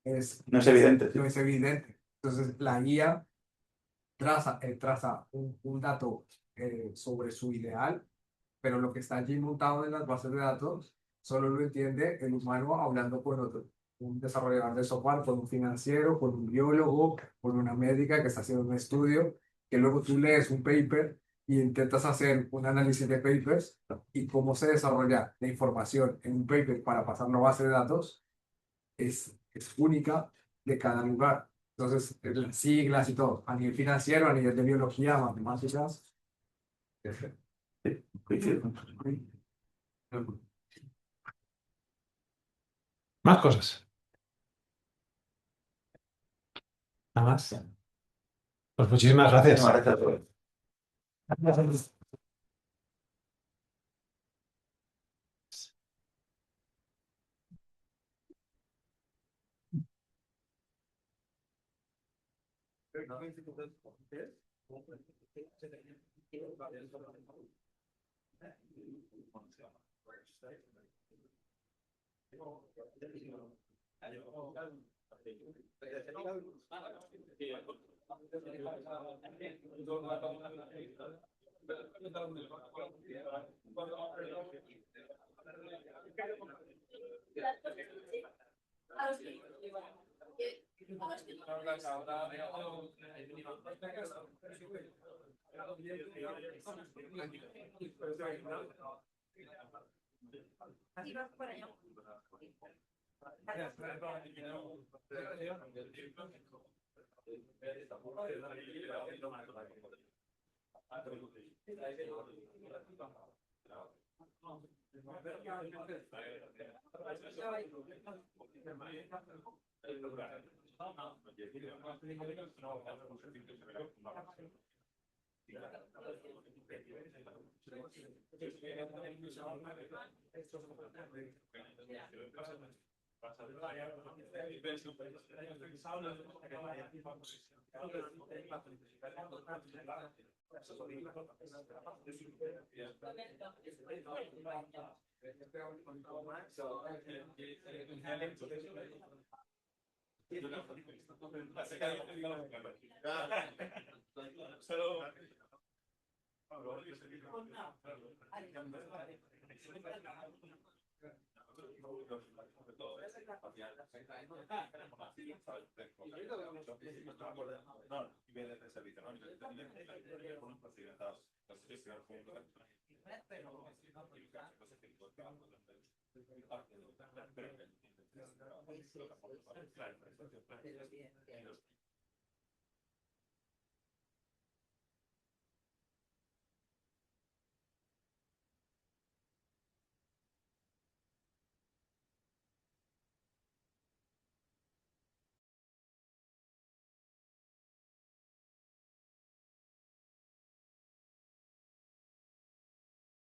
No es evidente. Sí. no es evidente. Entonces, la guía traza un dato sobre su ideal, pero lo que está allí montado en las bases de datos solo lo entiende el humano hablando con otro, un desarrollador de software, con un financiero, con un biólogo, con una médica que está haciendo un estudio, que luego tú lees un paper y intentas hacer un análisis de papers y cómo se desarrolla la información en un paper para pasarlo a base de datos es única de cada lugar. Entonces, las siglas y todo, a nivel financiero, a nivel de biología, matemáticas. Coincido. Más cosas. Nada más. Pues muchísimas gracias. Muchísimas gracias a todos. No,